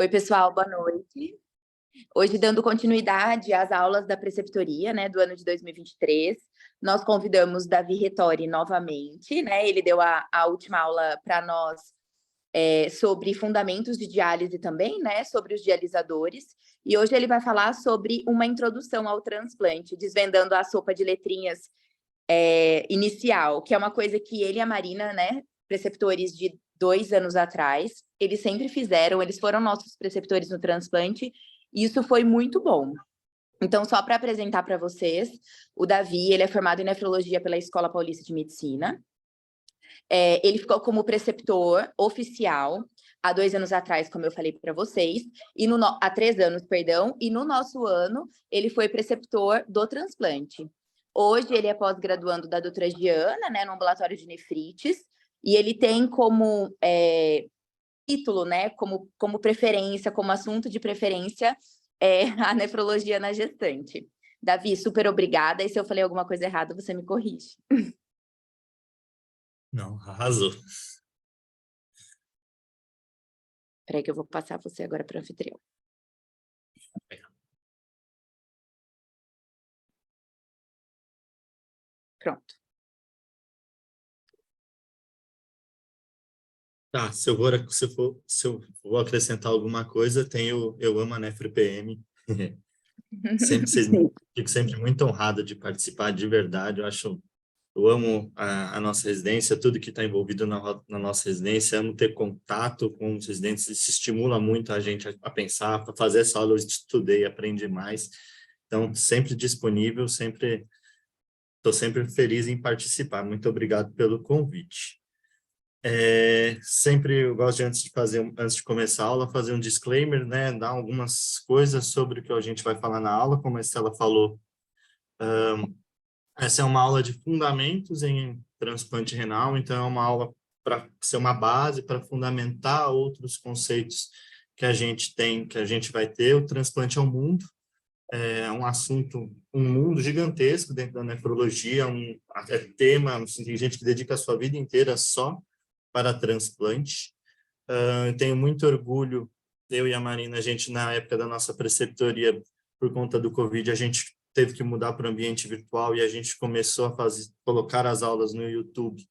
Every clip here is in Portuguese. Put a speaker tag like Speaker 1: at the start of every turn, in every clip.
Speaker 1: Oi, pessoal, boa noite. Hoje, dando continuidade às aulas da preceptoria, né, do ano de 2023, nós convidamos Davi Retori novamente, né, ele deu a última aula para nós sobre fundamentos de diálise também, né, sobre os dialisadores, e hoje ele vai falar sobre uma introdução ao transplante, desvendando a sopa de letrinhas inicial, que é uma coisa que ele e a Marina, né, preceptores de 2 anos atrás, eles sempre fizeram, eles foram nossos preceptores no transplante, e isso foi muito bom. Então, só para apresentar para vocês, o Davi, ele é formado em nefrologia pela Escola Paulista de Medicina. Ele ficou como preceptor oficial há 2 anos atrás, como eu falei para vocês, e há 3 anos, perdão, e no nosso ano ele foi preceptor do transplante. Hoje ele é pós-graduando da doutora Giana, né, no ambulatório de nefrites, e ele tem como título, né, como preferência, como assunto de preferência, a nefrologia na gestante. Davi, super obrigada, e se eu falei alguma coisa errada, você me corrige.
Speaker 2: Não, arrasou.
Speaker 1: Espera aí que eu vou passar você agora para o anfitrião. Pronto.
Speaker 2: Tá, se eu vou acrescentar alguma coisa, eu amo a NefroPM. Fico sempre muito honrado de participar, de verdade. Eu amo a nossa residência, tudo que está envolvido na nossa residência. Amo ter contato com os residentes, isso estimula muito a gente a pensar, a fazer essa aula, eu estudei, aprendi mais. Então, sempre disponível, estou sempre feliz em participar. Muito obrigado pelo convite. Sempre eu gosto de, antes de começar a aula, fazer um disclaimer, né, dar algumas coisas sobre o que a gente vai falar na aula, como a Estela falou. Essa é uma aula de fundamentos em transplante renal, então é uma aula para ser uma base para fundamentar outros conceitos que a gente tem, que a gente vai ter. O transplante é um mundo, é um mundo gigantesco dentro da nefrologia, tema, tem gente que dedica a sua vida inteira só para transplante. Eu tenho muito orgulho, eu e a Marina, a gente na época da nossa preceptoria, por conta do Covid, a gente teve que mudar para o ambiente virtual e a gente começou a colocar as aulas no YouTube.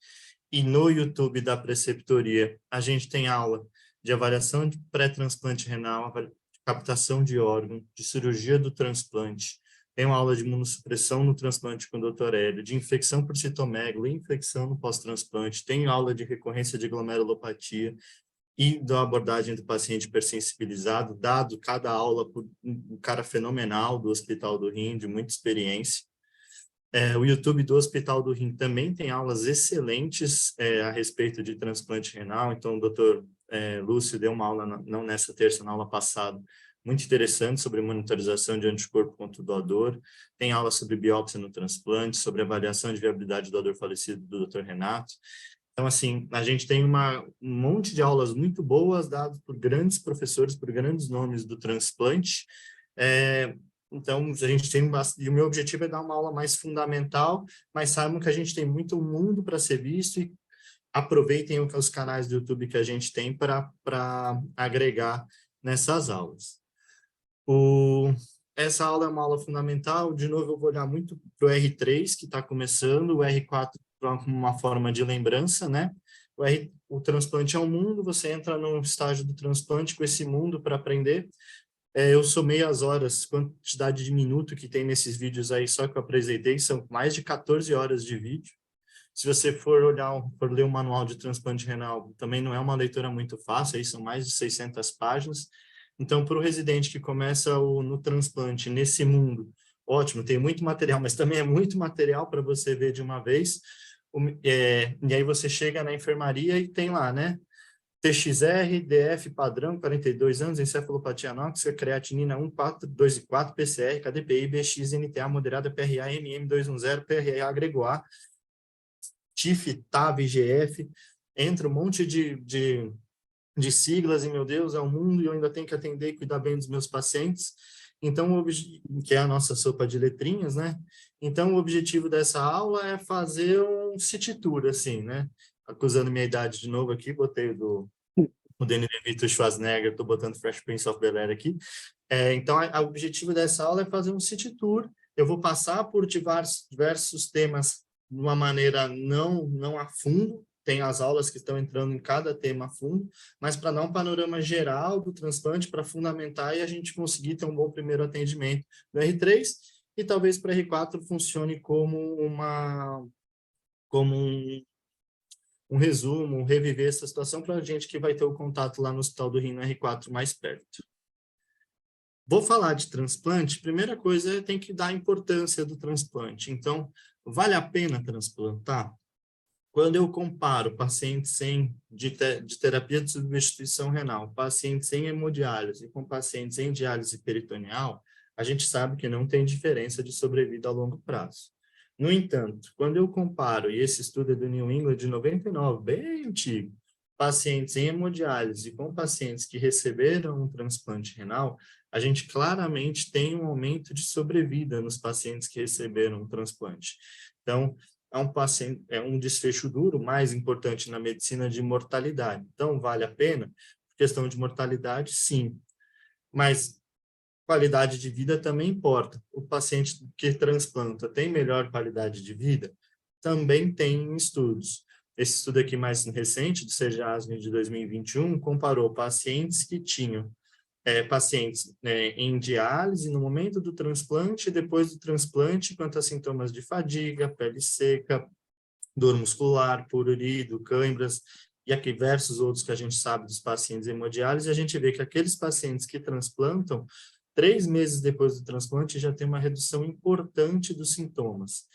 Speaker 2: E no YouTube da preceptoria, a gente tem aula de avaliação de pré-transplante renal, de captação de órgão, de cirurgia do transplante, tem uma aula de imunossupressão no transplante com o Dr. Hélio, de infecção por citomegalo, infecção no pós-transplante, tem aula de recorrência de glomerulopatia e da abordagem do paciente hipersensibilizado, dado cada aula por um cara fenomenal do Hospital do Rim, de muita experiência. O YouTube do Hospital do Rim também tem aulas excelentes a respeito de transplante renal, então o Dr. Lúcio deu uma aula, não nessa terça, na aula passada, muito interessante sobre monitorização de anticorpo contra o doador, tem aula sobre biópsia no transplante, sobre avaliação de viabilidade do doador falecido do Dr. Renato. Então, assim, a gente tem um monte de aulas muito boas dadas por grandes professores, por grandes nomes do transplante. Então, a gente tem e o meu objetivo é dar uma aula mais fundamental, mas saibam que a gente tem muito mundo para ser visto e aproveitem os canais do YouTube que a gente tem para agregar nessas aulas. Essa aula é uma aula fundamental, de novo eu vou olhar muito para o R3, que está começando, o R4 para uma forma de lembrança, né? O transplante é um mundo, você entra no estágio do transplante com esse mundo para aprender. Eu somei as horas, quantidade de minuto que tem nesses vídeos aí, só que eu apresentei, são mais de 14 horas de vídeo. Se você for ler o manual de transplante renal, também não é uma leitura muito fácil, aí são mais de 600 páginas. Então, para o residente que começa no transplante, nesse mundo, ótimo, tem muito material, mas também é muito material para você ver de uma vez. E aí você chega na enfermaria e tem lá, né? TXR, DF padrão, 42 anos, encefalopatia anóxica, creatinina 1, 4, 2 e 4, PCR, KDPI, BX, NTA moderada, PRA, MM210, PRA gregoar, TIF, TAV, IGF, entra um monte de siglas, e meu Deus, é o mundo, e eu ainda tenho que atender e cuidar bem dos meus pacientes, então, que é a nossa sopa de letrinhas, né? Então, o objetivo dessa aula é fazer um city tour, assim, né? Acusando minha idade de novo aqui, botei o Danny DeVito e o Schwarzenegger, estou botando Fresh Prince of Bel-Air aqui. Então, o objetivo dessa aula é fazer um city tour. Eu vou passar por diversos temas de uma maneira não a fundo, tem as aulas que estão entrando em cada tema a fundo, mas para dar um panorama geral do transplante, para fundamentar e a gente conseguir ter um bom primeiro atendimento no R3, e talvez para R4 funcione como um resumo, reviver essa situação para a gente que vai ter o contato lá no Hospital do Rim, no R4 mais perto. Vou falar de transplante, primeira coisa é tem que dar a importância do transplante. Então, vale a pena transplantar? Quando eu comparo pacientes de terapia de substituição renal, pacientes em hemodiálise com pacientes em diálise peritoneal, a gente sabe que não tem diferença de sobrevida a longo prazo. No entanto, quando eu comparo, e esse estudo é do New England de 99, bem antigo, pacientes em hemodiálise com pacientes que receberam um transplante renal, a gente claramente tem um aumento de sobrevida nos pacientes que receberam um transplante. Então, é um desfecho duro, mais importante na medicina de mortalidade. Então, vale a pena? Questão de mortalidade, sim. Mas qualidade de vida também importa. O paciente que transplanta tem melhor qualidade de vida? Também tem estudos. Esse estudo aqui mais recente, do CEJASM de 2021, comparou pacientes que tinham pacientes em diálise no momento do transplante e depois do transplante, quanto a sintomas de fadiga, pele seca, dor muscular, prurido, câimbras, e aqui diversos outros que a gente sabe dos pacientes em hemodiálise, a gente vê que aqueles pacientes que transplantam, 3 meses depois do transplante, já tem uma redução importante dos sintomas.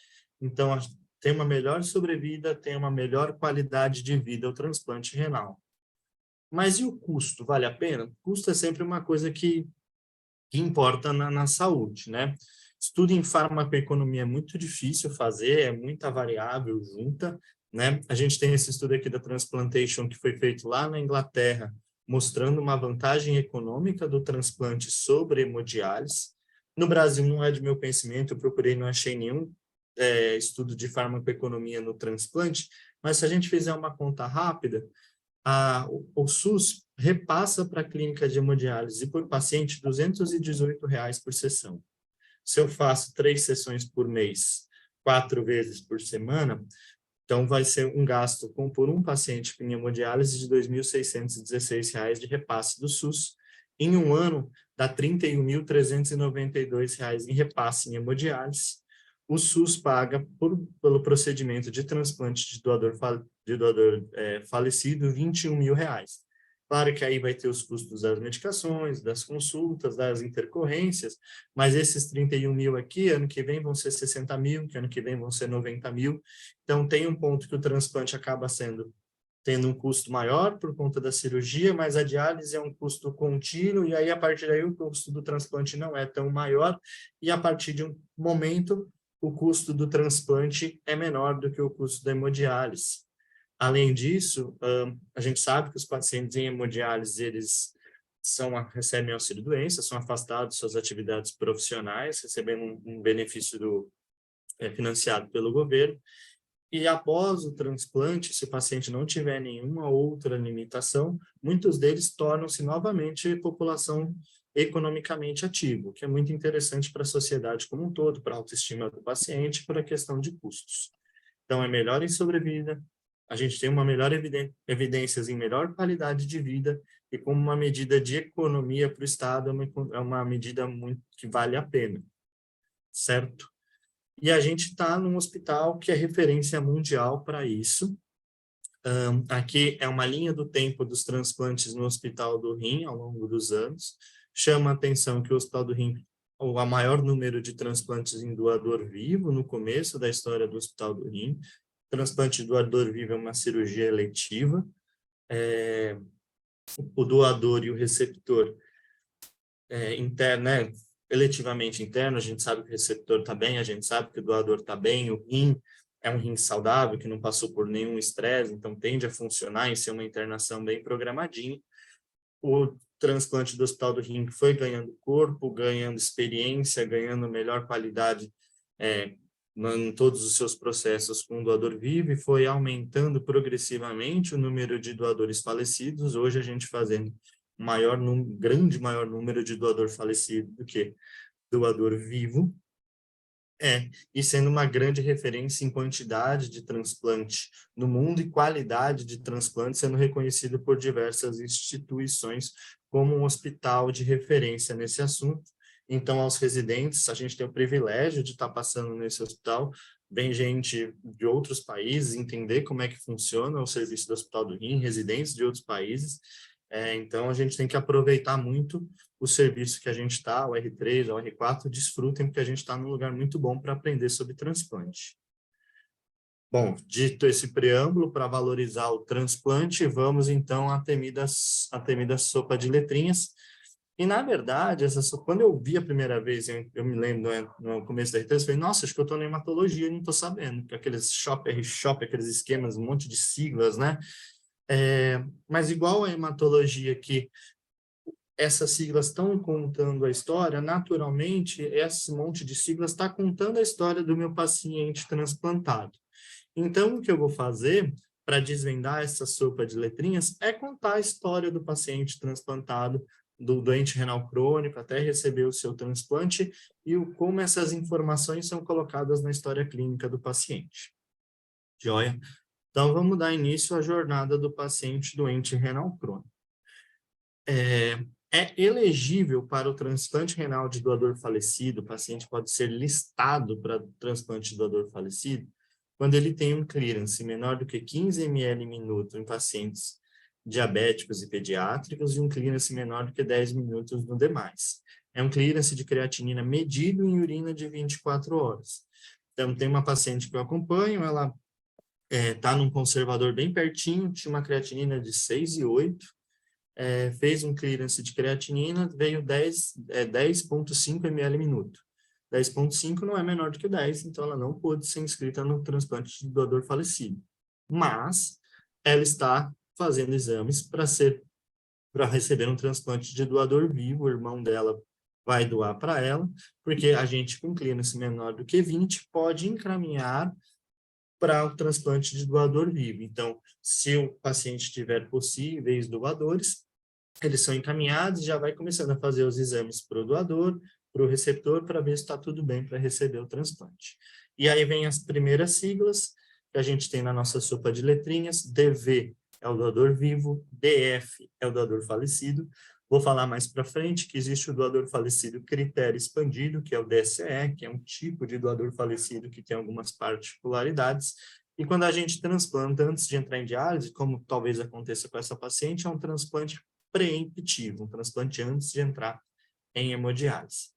Speaker 2: Então, tem uma melhor sobrevida, tem uma melhor qualidade de vida o transplante renal. Mas e o custo? Vale a pena? O custo é sempre uma coisa que importa na saúde, né? Estudo em farmacoeconomia é muito difícil fazer, é muita variável junta, né? A gente tem esse estudo aqui da Transplantation que foi feito lá na Inglaterra, mostrando uma vantagem econômica do transplante sobre hemodiálise. No Brasil não é de meu conhecimento, eu procurei, não achei nenhum estudo de farmacoeconomia no transplante, mas se a gente fizer uma conta rápida, o SUS repassa para a clínica de hemodiálise por paciente R$ 218 por sessão. Se eu faço 3 sessões por mês, 4 vezes por semana, então vai ser um gasto por um paciente em hemodiálise de R$ 2.616 de repasse do SUS. Em um ano, dá R$ 31.392 em repasse em hemodiálise. O SUS paga pelo procedimento de transplante de doador falecido R$ 21.000. Claro que aí vai ter os custos das medicações, das consultas, das intercorrências, mas esses 31 mil aqui, ano que vem vão ser 60 mil, que ano que vem vão ser 90 mil. Então, tem um ponto que o transplante acaba tendo um custo maior por conta da cirurgia, mas a diálise é um custo contínuo, e aí, a partir daí, o custo do transplante não é tão maior, e a partir de um momento, o custo do transplante é menor do que o custo da hemodiálise. Além disso, a gente sabe que os pacientes em hemodiálise, eles recebem auxílio-doença, são afastados de suas atividades profissionais, recebendo um benefício financiado pelo governo, e após o transplante, se o paciente não tiver nenhuma outra limitação, muitos deles tornam-se novamente população economicamente ativa, o que é muito interessante para a sociedade como um todo, para a autoestima do paciente, para a questão de custos. Então, é melhor em sobrevida, a gente tem uma melhor evidências em melhor qualidade de vida, e como uma medida de economia para o Estado, é uma medida muito que vale a pena, certo? E a gente está num hospital que é referência mundial para isso. Aqui é uma linha do tempo dos transplantes no Hospital do Rim, ao longo dos anos. Chama a atenção que o Hospital do Rim, o maior número de transplantes em doador vivo no começo da história do Hospital do Rim. Transplante de doador vivo é uma cirurgia eletiva. O doador e o receptor interno, né? Eletivamente interno, a gente sabe que o receptor está bem, a gente sabe que o doador está bem, o rim é um rim saudável, que não passou por nenhum estresse, então tende a funcionar em ser uma internação bem programadinha. O transplante do Hospital do Rim foi ganhando corpo, ganhando experiência, ganhando melhor qualidade em todos os seus processos com o doador vivo e foi aumentando progressivamente o número de doadores falecidos. Hoje a gente fazendo maior número de doador falecido do que doador vivo, e sendo uma grande referência em quantidade de transplante no mundo e qualidade de transplante, sendo reconhecido por diversas instituições como um hospital de referência nesse assunto. Então, aos residentes, a gente tem o privilégio de estar passando nesse hospital, vem gente de outros países entender como é que funciona o serviço do Hospital do Rim, residentes de outros países. Então, a gente tem que aproveitar muito o serviço que a gente está, o R3, o R4, desfrutem, porque a gente está num lugar muito bom para aprender sobre transplante. Bom, dito esse preâmbulo para valorizar o transplante, vamos então à temida sopa de letrinhas. E, na verdade, quando eu vi a primeira vez, eu me lembro, no começo da R3, eu falei, nossa, acho que eu estou na hematologia e não estou sabendo, porque aqueles R-shop, aqueles esquemas, um monte de siglas, né? Mas igual a hematologia que essas siglas estão contando a história, naturalmente, esse monte de siglas está contando a história do meu paciente transplantado. Então, o que eu vou fazer para desvendar essa sopa de letrinhas é contar a história do paciente transplantado, do doente renal crônico, até receber o seu transplante, e como essas informações são colocadas na história clínica do paciente. Joia? Então, vamos dar início à jornada do paciente doente renal crônico. É elegível para o transplante renal de doador falecido, o paciente pode ser listado para transplante de doador falecido, quando ele tem um clearance menor do que 15 ml minuto em pacientes diabéticos e pediátricos e um clearance menor do que 10 minutos no demais. É um clearance de creatinina medido em urina de 24 horas. Então, tem uma paciente que eu acompanho, ela está num conservador bem pertinho, tinha uma creatinina de 6,8, fez um clearance de creatinina, veio 10,5 ml minuto. 10,5 não é menor do que 10, então ela não pôde ser inscrita no transplante de doador falecido. Mas ela está fazendo exames para receber um transplante de doador vivo, o irmão dela vai doar para ela, porque a gente com clearance menor do que 20 pode encaminhar para o transplante de doador vivo. Então, se o paciente tiver possíveis doadores, eles são encaminhados e já vai começando a fazer os exames para o doador, para o receptor, para ver se está tudo bem para receber o transplante. E aí vem as primeiras siglas que a gente tem na nossa sopa de letrinhas. DV é o doador vivo, DF é o doador falecido. Vou falar mais para frente que existe o doador falecido critério expandido, que é o DSE, que é um tipo de doador falecido que tem algumas particularidades. E quando a gente transplanta antes de entrar em diálise, como talvez aconteça com essa paciente, é um transplante preemptivo, um transplante antes de entrar em hemodiálise.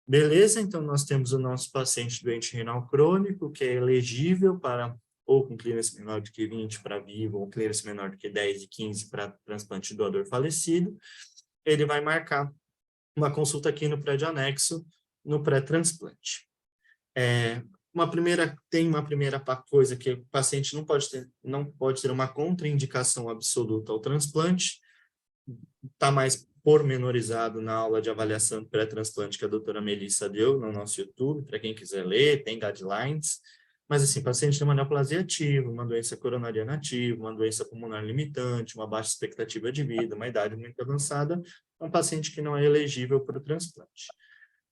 Speaker 2: Beleza? Então, nós temos o nosso paciente doente renal crônico, que é elegível para ou com clearance menor do que 20 para vivo, ou clearance menor do que 10 e 15 para transplante de doador falecido. Ele vai marcar uma consulta aqui no prédio anexo, no pré-transplante. Tem uma primeira coisa que o paciente não pode ter uma contraindicação absoluta ao transplante, está mais pormenorizado na aula de avaliação pré-transplante que a doutora Melissa deu no nosso YouTube, para quem quiser ler, tem guidelines. Mas, assim, paciente tem uma neoplasia ativa, uma doença coronariana ativa, uma doença pulmonar limitante, uma baixa expectativa de vida, uma idade muito avançada, é um paciente que não é elegível para o transplante.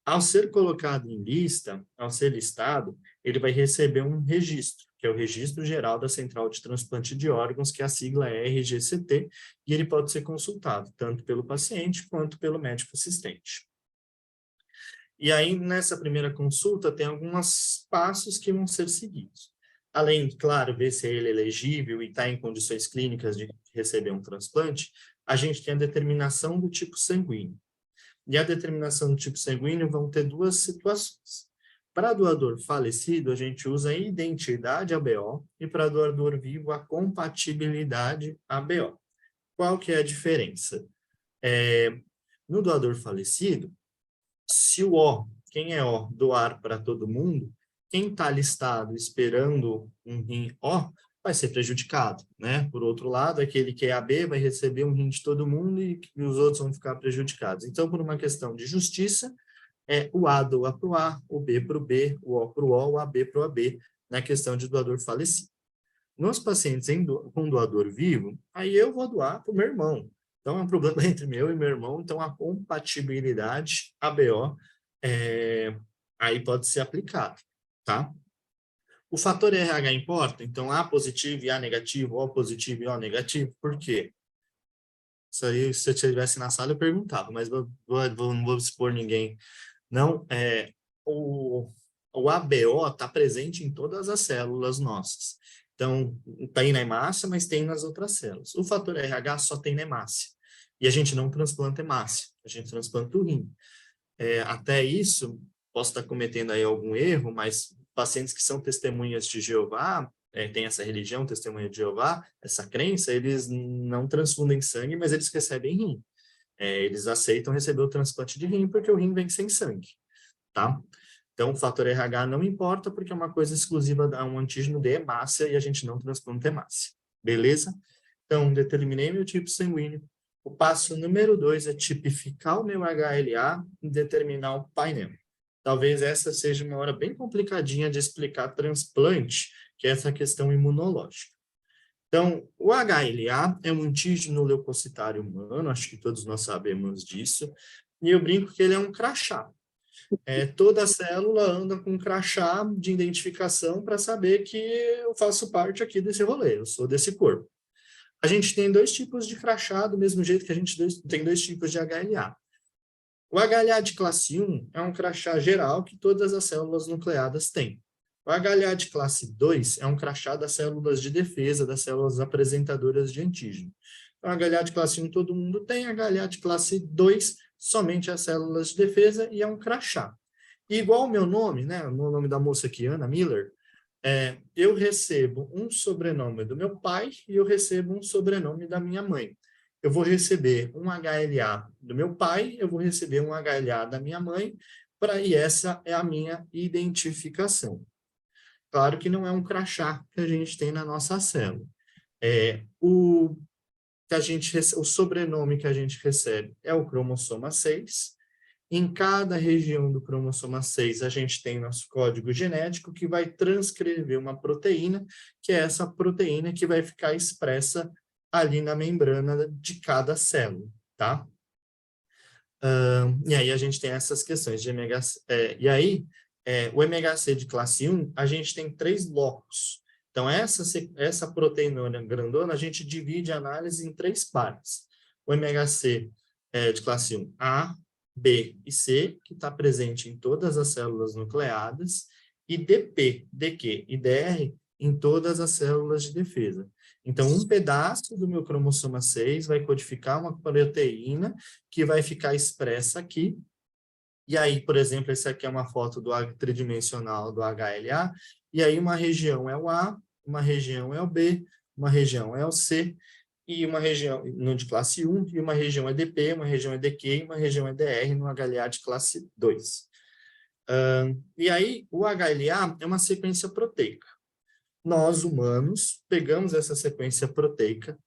Speaker 2: Ao ser colocado em lista, ao ser listado, ele vai receber um registro, que é o Registro Geral da Central de Transplante de Órgãos, que a sigla é RGCT, e ele pode ser consultado, tanto pelo paciente quanto pelo médico assistente. E aí, nessa primeira consulta, tem alguns passos que vão ser seguidos. Além de, claro, ver se ele é elegível e está em condições clínicas de receber um transplante, a gente tem a determinação do tipo sanguíneo. E a determinação do tipo sanguíneo vão ter duas situações. Para doador falecido, a gente usa a identidade ABO e para doador vivo, a compatibilidade ABO. Qual que é a diferença? No doador falecido, se o O, quem é O, doar para todo mundo, quem está listado esperando um rim O vai ser prejudicado, né? Por outro lado, aquele que é AB vai receber um rim de todo mundo e os outros vão ficar prejudicados. Então, por uma questão de justiça, é o A doa para o A, o B para o B, o O para o O, o AB para o AB, na questão de doador falecido. Nos pacientes com doador vivo, aí eu vou doar para o meu irmão. Então, é um problema entre meu e meu irmão, então a compatibilidade ABO aí pode ser aplicado, tá? O fator RH importa? Então, A positivo e A negativo, O positivo e O negativo, por quê? Isso aí, se eu estivesse na sala, eu perguntava, mas não vou expor ninguém. Não, o ABO está presente em todas as células nossas. Então, tem na hemácia, mas tem nas outras células. O fator RH só tem na hemácia. E a gente não transplanta hemácia, a gente transplanta o rim. Até isso, posso estar cometendo aí algum erro, mas pacientes que são testemunhas de Jeová, tem essa religião, testemunha de Jeová, essa crença, eles não transfundem sangue, mas eles recebem rim. Eles aceitam receber o transplante de rim porque o rim vem sem sangue, tá? Então, o fator RH não importa porque é uma coisa exclusiva a um antígeno de hemácia e a gente não transplanta hemácia. Beleza? Então, determinei meu tipo sanguíneo. O passo número 2 é tipificar o meu HLA e determinar o painel. Talvez essa seja uma hora bem complicadinha de explicar transplante, que é essa questão imunológica. Então, o HLA é um antígeno leucocitário humano, acho que todos nós sabemos disso, e eu brinco que ele é um crachá. Toda célula anda com um crachá de identificação para saber que eu faço parte aqui desse rolê, eu sou desse corpo. A gente tem 2 tipos de crachá, do mesmo jeito que a gente tem 2 tipos de HLA. O HLA de classe 1 é um crachá geral que todas as células nucleadas têm. O HLA de classe 2 é um crachá das células de defesa, das células apresentadoras de antígeno. Então, HLA de classe 1 todo mundo tem, HLA de classe 2 somente as células de defesa e é um crachá. E igual o meu nome, né, o nome da moça aqui, Ana Miller, eu recebo um sobrenome do meu pai e eu recebo um sobrenome da minha mãe. Eu vou receber um HLA do meu pai, eu vou receber um HLA da minha mãe, e essa é a minha identificação. Claro que não é um crachá que a gente tem na nossa célula. O sobrenome que a gente recebe é o cromossoma 6. Em cada região do cromossoma 6, a gente tem nosso código genético que vai transcrever uma proteína, que é essa proteína que vai ficar expressa ali na membrana de cada célula, tá? E aí a gente tem essas questões de MHC. O MHC de classe 1, a gente tem 3 blocos. Então, essa proteína grandona, a gente divide a análise em 3 partes. O MHC de classe 1, A, B e C, que está presente em todas as células nucleadas, e DP, DQ e DR em todas as células de defesa. Então, um pedaço do meu cromossoma 6 vai codificar uma proteína que vai ficar expressa aqui. E aí, por exemplo, essa aqui é uma foto tridimensional do HLA, e aí uma região é o A, uma região é o B, uma região é o C, e uma região no de classe 1, e uma região é DP, uma região é DQ, e uma região é DR no HLA de classe 2. E aí, o HLA é uma sequência proteica. Nós, humanos, pegamos essa sequência proteica,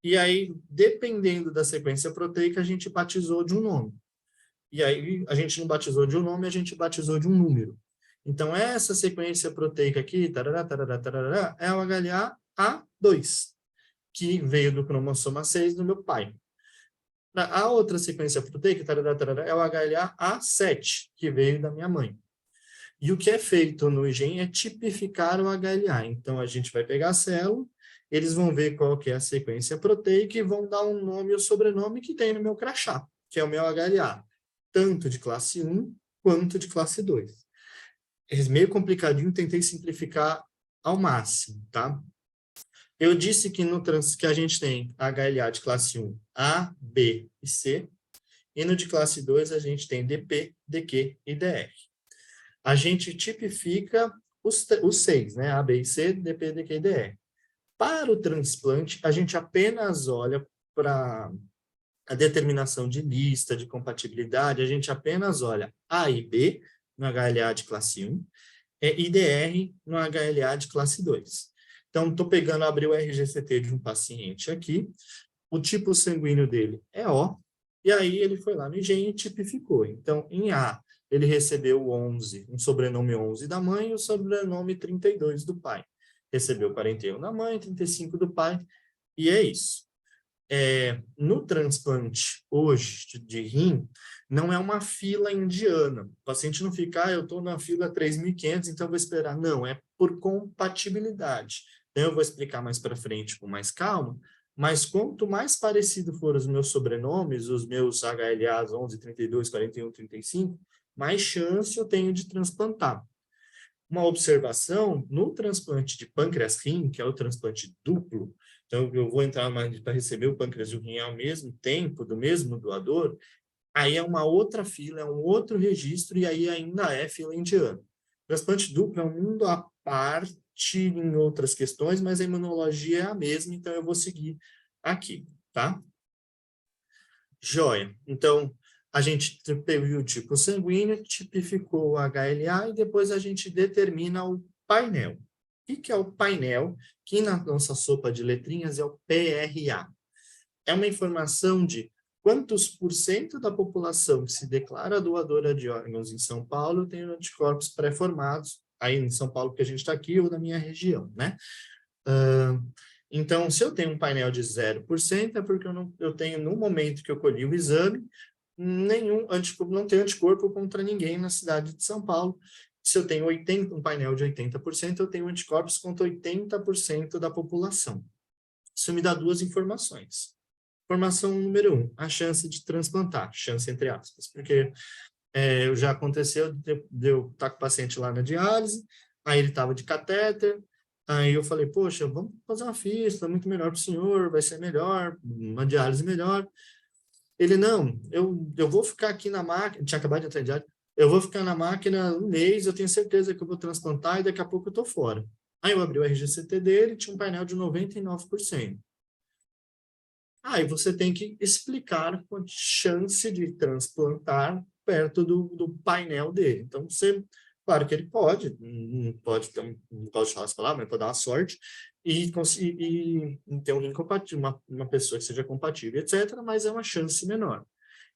Speaker 2: e aí, dependendo da sequência proteica, a gente batizou de um nome. E aí, a gente não batizou de um nome, a gente batizou de um número. Então, essa sequência proteica aqui, tarará, tarará, tarará, é o HLA A2, que veio do cromossoma 6 do meu pai. A outra sequência proteica, tarará, tarará, é o HLA A7, que veio da minha mãe. E o que é feito no IgEN é tipificar o HLA. Então, a gente vai pegar a célula, eles vão ver qual que é a sequência proteica e vão dar um nome e o sobrenome que tem no meu crachá, que é o meu HLA, tanto de classe 1 quanto de classe 2. É meio complicadinho, tentei simplificar ao máximo, tá? Eu disse que que a gente tem HLA de classe 1, A, B e C, e no de classe 2 a gente tem DP, DQ e DR. A gente tipifica os 6, né? A, B e C, DP, DQ e DR. Para o transplante, a gente apenas olha para a determinação de lista, de compatibilidade, a gente apenas olha A e B no HLA de classe 1 e DR no HLA de classe 2. Então, estou pegando, abri o RGCT de um paciente aqui, o tipo sanguíneo dele é O, e aí ele foi lá no IgEN e tipificou. Então, em A, ele recebeu 11, um sobrenome 11 da mãe e o sobrenome 32 do pai. Recebeu 41 da mãe, 35 do pai, e é isso. No transplante hoje de rim, não é uma fila indiana. O paciente não fica, eu estou na fila 3.500, então vou esperar. Não, é por compatibilidade. Então, eu vou explicar mais para frente com mais calma, mas quanto mais parecido for os meus sobrenomes, os meus HLAs 11, 32, 41, 35, mais chance eu tenho de transplantar. Uma observação, no transplante de pâncreas-rim, que é o transplante duplo, então eu vou entrar para receber o pâncreas e o rim ao mesmo tempo, do mesmo doador, aí é uma outra fila, é um outro registro, e aí ainda é fila indiana. Transplante duplo é um mundo à parte em outras questões, mas a imunologia é a mesma, então eu vou seguir aqui, tá? Joia. Então, a gente teve o tipo sanguíneo, tipificou o HLA e depois a gente determina o painel. O que é o painel? Que na nossa sopa de letrinhas é o PRA. É uma informação de quantos por cento da população que se declara doadora de órgãos em São Paulo tem anticorpos pré-formados, aí em São Paulo que a gente está aqui ou na minha região, né? Então, se eu tenho um painel de 0%, é porque eu tenho, no momento que eu colhi o exame, não tenho anticorpo contra ninguém na cidade de São Paulo. Se eu tenho um painel de 80%, eu tenho anticorpos contra 80% da população. Isso me dá duas informações. Informação número 1, a chance de transplantar, chance entre aspas, porque já aconteceu de eu estar com o paciente lá na diálise, aí ele estava de catéter, aí eu falei, poxa, vamos fazer uma fístula, muito melhor para o senhor, vai ser melhor, uma diálise melhor. Ele, não, eu vou ficar aqui na máquina, tinha acabado de entrar em diálise, eu vou ficar na máquina um mês, eu tenho certeza que eu vou transplantar e daqui a pouco eu estou fora. Aí eu abri o RGCT dele, tinha um painel de 99%. Aí você tem que explicar a chance de transplantar perto do painel dele. Então, claro que ele pode ter não posso falar essa palavra, mas pode dar uma sorte e ter um rim compatível, uma pessoa que seja compatível, etc., mas é uma chance menor.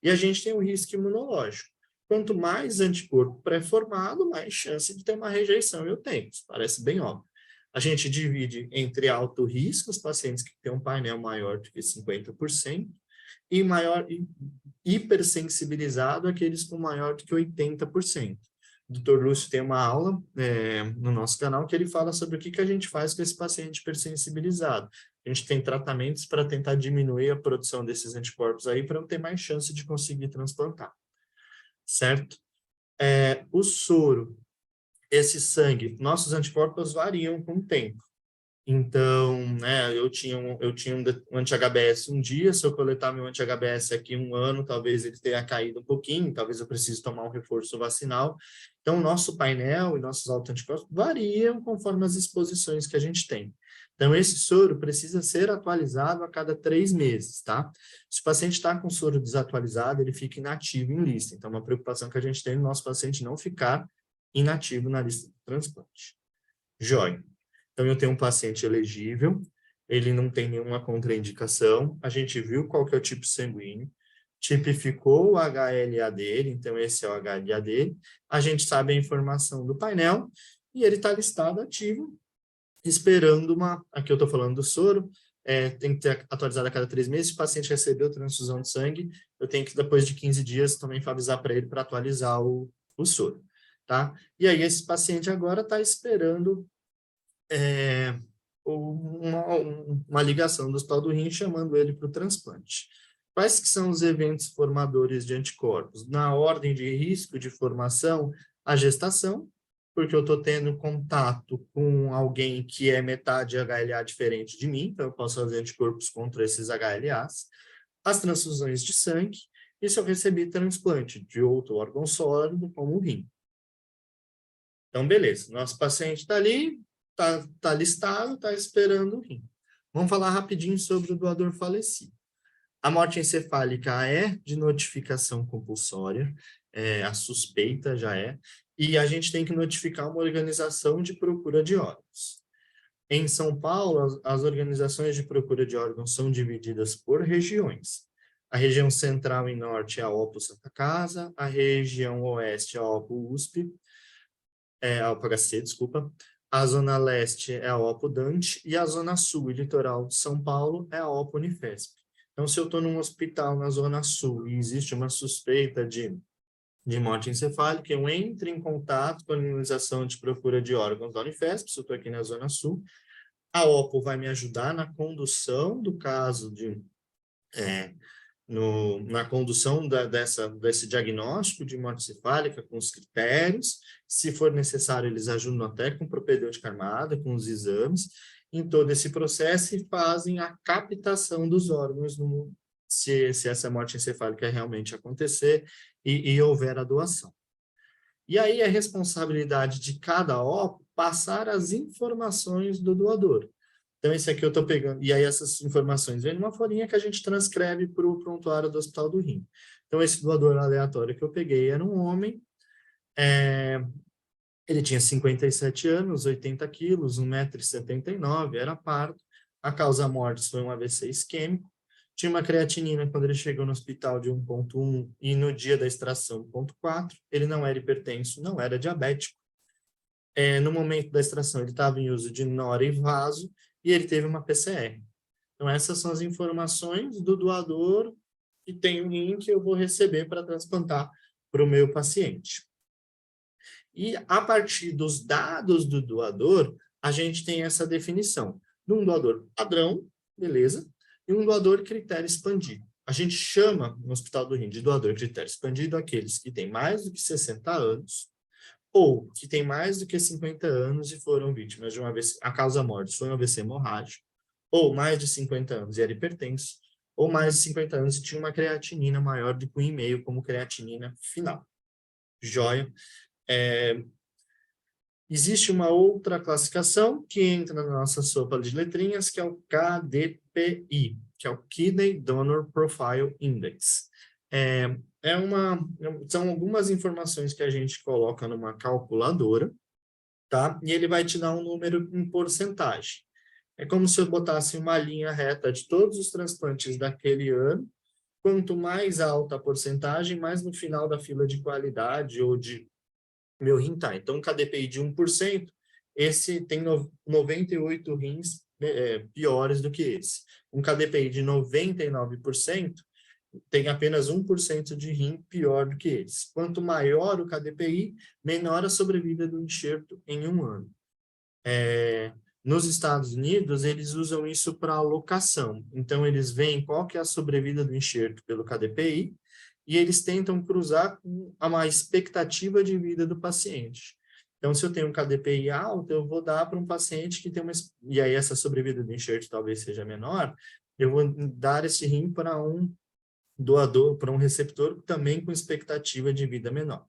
Speaker 2: E a gente tem o risco imunológico. Quanto mais anticorpo pré-formado, mais chance de ter uma rejeição eu tenho. Isso parece bem óbvio. A gente divide entre alto risco, os pacientes que têm um painel maior do que 50%, e hipersensibilizado, aqueles com maior do que 80%. O Dr. Lúcio tem uma aula no nosso canal que ele fala sobre o que a gente faz com esse paciente hipersensibilizado. A gente tem tratamentos para tentar diminuir a produção desses anticorpos aí para ter mais chance de conseguir transplantar. Certo? O soro, esse sangue, nossos anticorpos variam com o tempo. Então, né, eu tinha um anti-HBS um dia, se eu coletar meu anti-HBS aqui um ano, talvez ele tenha caído um pouquinho, talvez eu precise tomar um reforço vacinal. Então, o nosso painel e nossos autoanticorpos variam conforme as exposições que a gente tem. Então, esse soro precisa ser atualizado a cada 3 meses, tá? Se o paciente está com soro desatualizado, ele fica inativo em lista. Então, uma preocupação que a gente tem no nosso paciente não ficar inativo na lista de transplante. Joia. Então, eu tenho um paciente elegível, ele não tem nenhuma contraindicação, a gente viu qual que é o tipo sanguíneo, tipificou o HLA dele, então esse é o HLA dele, a gente sabe a informação do painel, e ele está listado ativo, esperando aqui eu estou falando do soro, tem que ter atualizado a cada 3 meses, se o paciente recebeu transfusão de sangue, eu tenho que, depois de 15 dias, também avisar para ele para atualizar o soro, tá? E aí, esse paciente agora está esperando uma ligação do Hospital do Rim chamando ele para o transplante. Quais que são os eventos formadores de anticorpos? Na ordem de risco de formação, a gestação, porque eu estou tendo contato com alguém que é metade HLA diferente de mim, então eu posso fazer anticorpos contra esses HLAs. As transfusões de sangue, e se eu recebi transplante de outro órgão sólido, como o rim. Então, beleza, nosso paciente está ali, está listado, está esperando o rim. Vamos falar rapidinho sobre o doador falecido. A morte encefálica é de notificação compulsória, a suspeita já é, e a gente tem que notificar uma organização de procura de órgãos. Em São Paulo, as organizações de procura de órgãos são divididas por regiões. A região central e norte é a OPO Santa Casa, a região oeste é a OPO USP, a OPO HC, desculpa, a zona leste é a OPO Dante e a zona sul e litoral de São Paulo é a OPO Unifesp. Então, se eu estou num hospital na zona sul e existe uma suspeita de morte encefálica, eu entro em contato com a imunização de procura de órgãos da Unifesp, se eu estou aqui na zona sul, a OPO vai me ajudar na condução do caso na condução desse diagnóstico de morte encefálica com os critérios. Se for necessário, eles ajudam até com propedêutica armada, com os exames, em todo esse processo e fazem a captação dos órgãos se essa morte encefálica realmente acontecer e houver a doação. E aí é responsabilidade de cada OPO passar as informações do doador. Então, esse aqui eu estou pegando, e aí essas informações vêm numa folhinha que a gente transcreve para o prontuário do Hospital do Rim. Então, esse doador aleatório que eu peguei era um homem, ele tinha 57 anos, 80 quilos, 1,79 m, era pardo, a causa-morte foi um AVC isquêmico, tinha uma creatinina quando ele chegou no hospital de 1,1 e no dia da extração 1,4, ele não era hipertenso, não era diabético. No momento da extração ele estava em uso de nora e vaso e ele teve uma PCR. Então essas são as informações do doador que tem um rim que eu vou receber para transplantar para o meu paciente. E a partir dos dados do doador, a gente tem essa definição de um doador padrão, beleza? E um doador critério expandido. A gente chama, no Hospital do Rim, de doador critério expandido aqueles que têm mais do que 60 anos, ou que têm mais do que 50 anos e foram vítimas de um AVC, a causa-morte foi um AVC hemorrágico, ou mais de 50 anos e era hipertenso, ou mais de 50 anos e tinha uma creatinina maior do que 1,5 como creatinina final. Joia. Existe uma outra classificação que entra na nossa sopa de letrinhas, que é o KDPI, que é o Kidney Donor Profile Index. São algumas informações que a gente coloca numa calculadora, tá? E ele vai te dar um número em porcentagem. É como se eu botasse uma linha reta de todos os transplantes daquele ano. Quanto mais alta a porcentagem, mais no final da fila de qualidade ou de meu rim tá. Então, um KDPI de 1%, esse tem 98 rins piores do que esse. Um KDPI de 99%, tem apenas 1% de rim pior do que esse. Quanto maior o KDPI, menor a sobrevida do enxerto em um ano. Nos Estados Unidos, eles usam isso para alocação. Então, eles veem qual que é a sobrevida do enxerto pelo KDPI e eles tentam cruzar com uma expectativa de vida do paciente. Então, se eu tenho um KDPI alto, eu vou dar para um paciente que tem uma... E aí, essa sobrevida do enxerto talvez seja menor, eu vou dar esse rim para um doador, para um receptor também com expectativa de vida menor.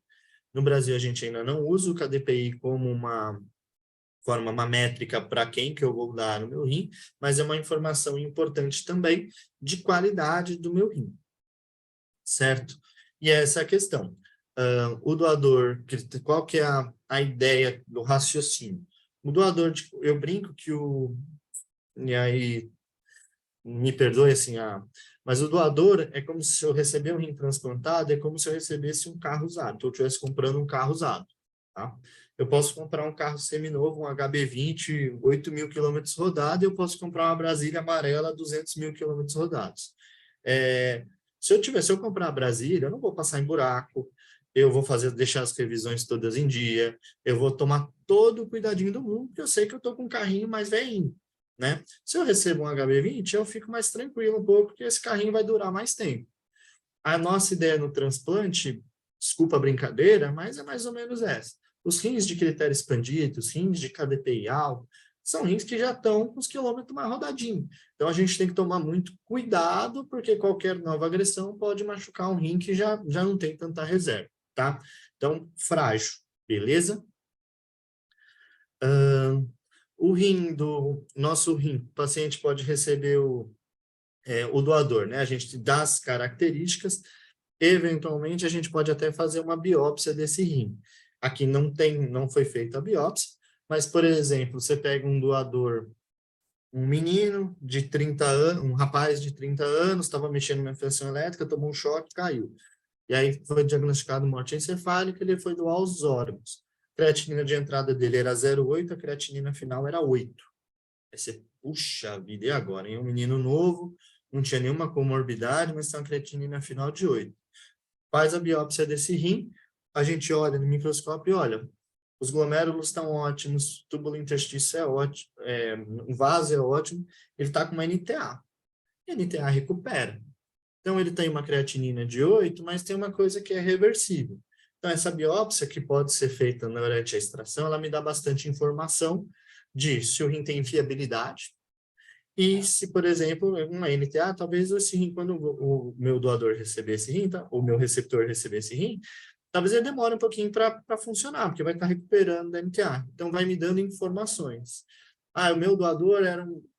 Speaker 2: No Brasil, a gente ainda não usa o KDPI como uma métrica para quem que eu vou dar no meu rim, mas é uma informação importante também de qualidade do meu rim, certo? E essa é a questão. O doador, qual que é a ideia do raciocínio? O doador, eu brinco que e aí, me perdoe assim, mas o doador é como se eu receber um rim transplantado, é como se eu recebesse um carro usado, então eu estivesse comprando um carro usado, tá? Eu posso comprar um carro seminovo, um HB20, 8.000 quilômetros rodados, e eu posso comprar uma Brasília amarela, 200.000 quilômetros rodados. Se eu comprar a Brasília, eu não vou passar em buraco, eu vou deixar as revisões todas em dia, eu vou tomar todo o cuidadinho do mundo, porque eu sei que eu estou com um carrinho mais velhinho, né? Se eu recebo um HB20, eu fico mais tranquilo um pouco, porque esse carrinho vai durar mais tempo. A nossa ideia no transplante, desculpa a brincadeira, mas é mais ou menos essa. Os rins de critério expandido, os rins de KDPI alto, são rins que já estão com os quilômetros mais rodadinhos. Então, a gente tem que tomar muito cuidado, porque qualquer nova agressão pode machucar um rim que já não tem tanta reserva, tá? Então, frágil, beleza? O rim nosso rim, o paciente pode receber o doador, né? A gente dá as características, eventualmente a gente pode até fazer uma biópsia desse rim. Aqui não foi feita a biópsia, mas, por exemplo, você pega um doador um menino de 30 anos, um rapaz de 30 anos, estava mexendo na fiação elétrica, tomou um choque, caiu. E aí foi diagnosticado morte encefálica, ele foi doar os órgãos. A creatinina de entrada dele era 0,8, a creatinina final era 8. Aí você, puxa vida, e agora? Hein? Um menino novo, não tinha nenhuma comorbidade, mas tem uma creatinina final de 8. Faz a biópsia desse rim, a gente olha no microscópio e olha, os glomérulos estão ótimos, o túbulo interstício é ótimo, o vaso é ótimo, ele está com uma NTA. E a NTA recupera. Então, ele tem uma creatinina de 8, mas tem uma coisa que é reversível. Então, essa biópsia, que pode ser feita durante a extração, ela me dá bastante informação de se o rim tem fiabilidade e se, por exemplo, uma NTA, talvez esse rim, quando o meu doador receber esse rim, tá? O meu receptor receber esse rim, talvez ele demore um pouquinho para funcionar, porque vai estar recuperando da NTA. Então, vai me dando informações. Ah, o meu doador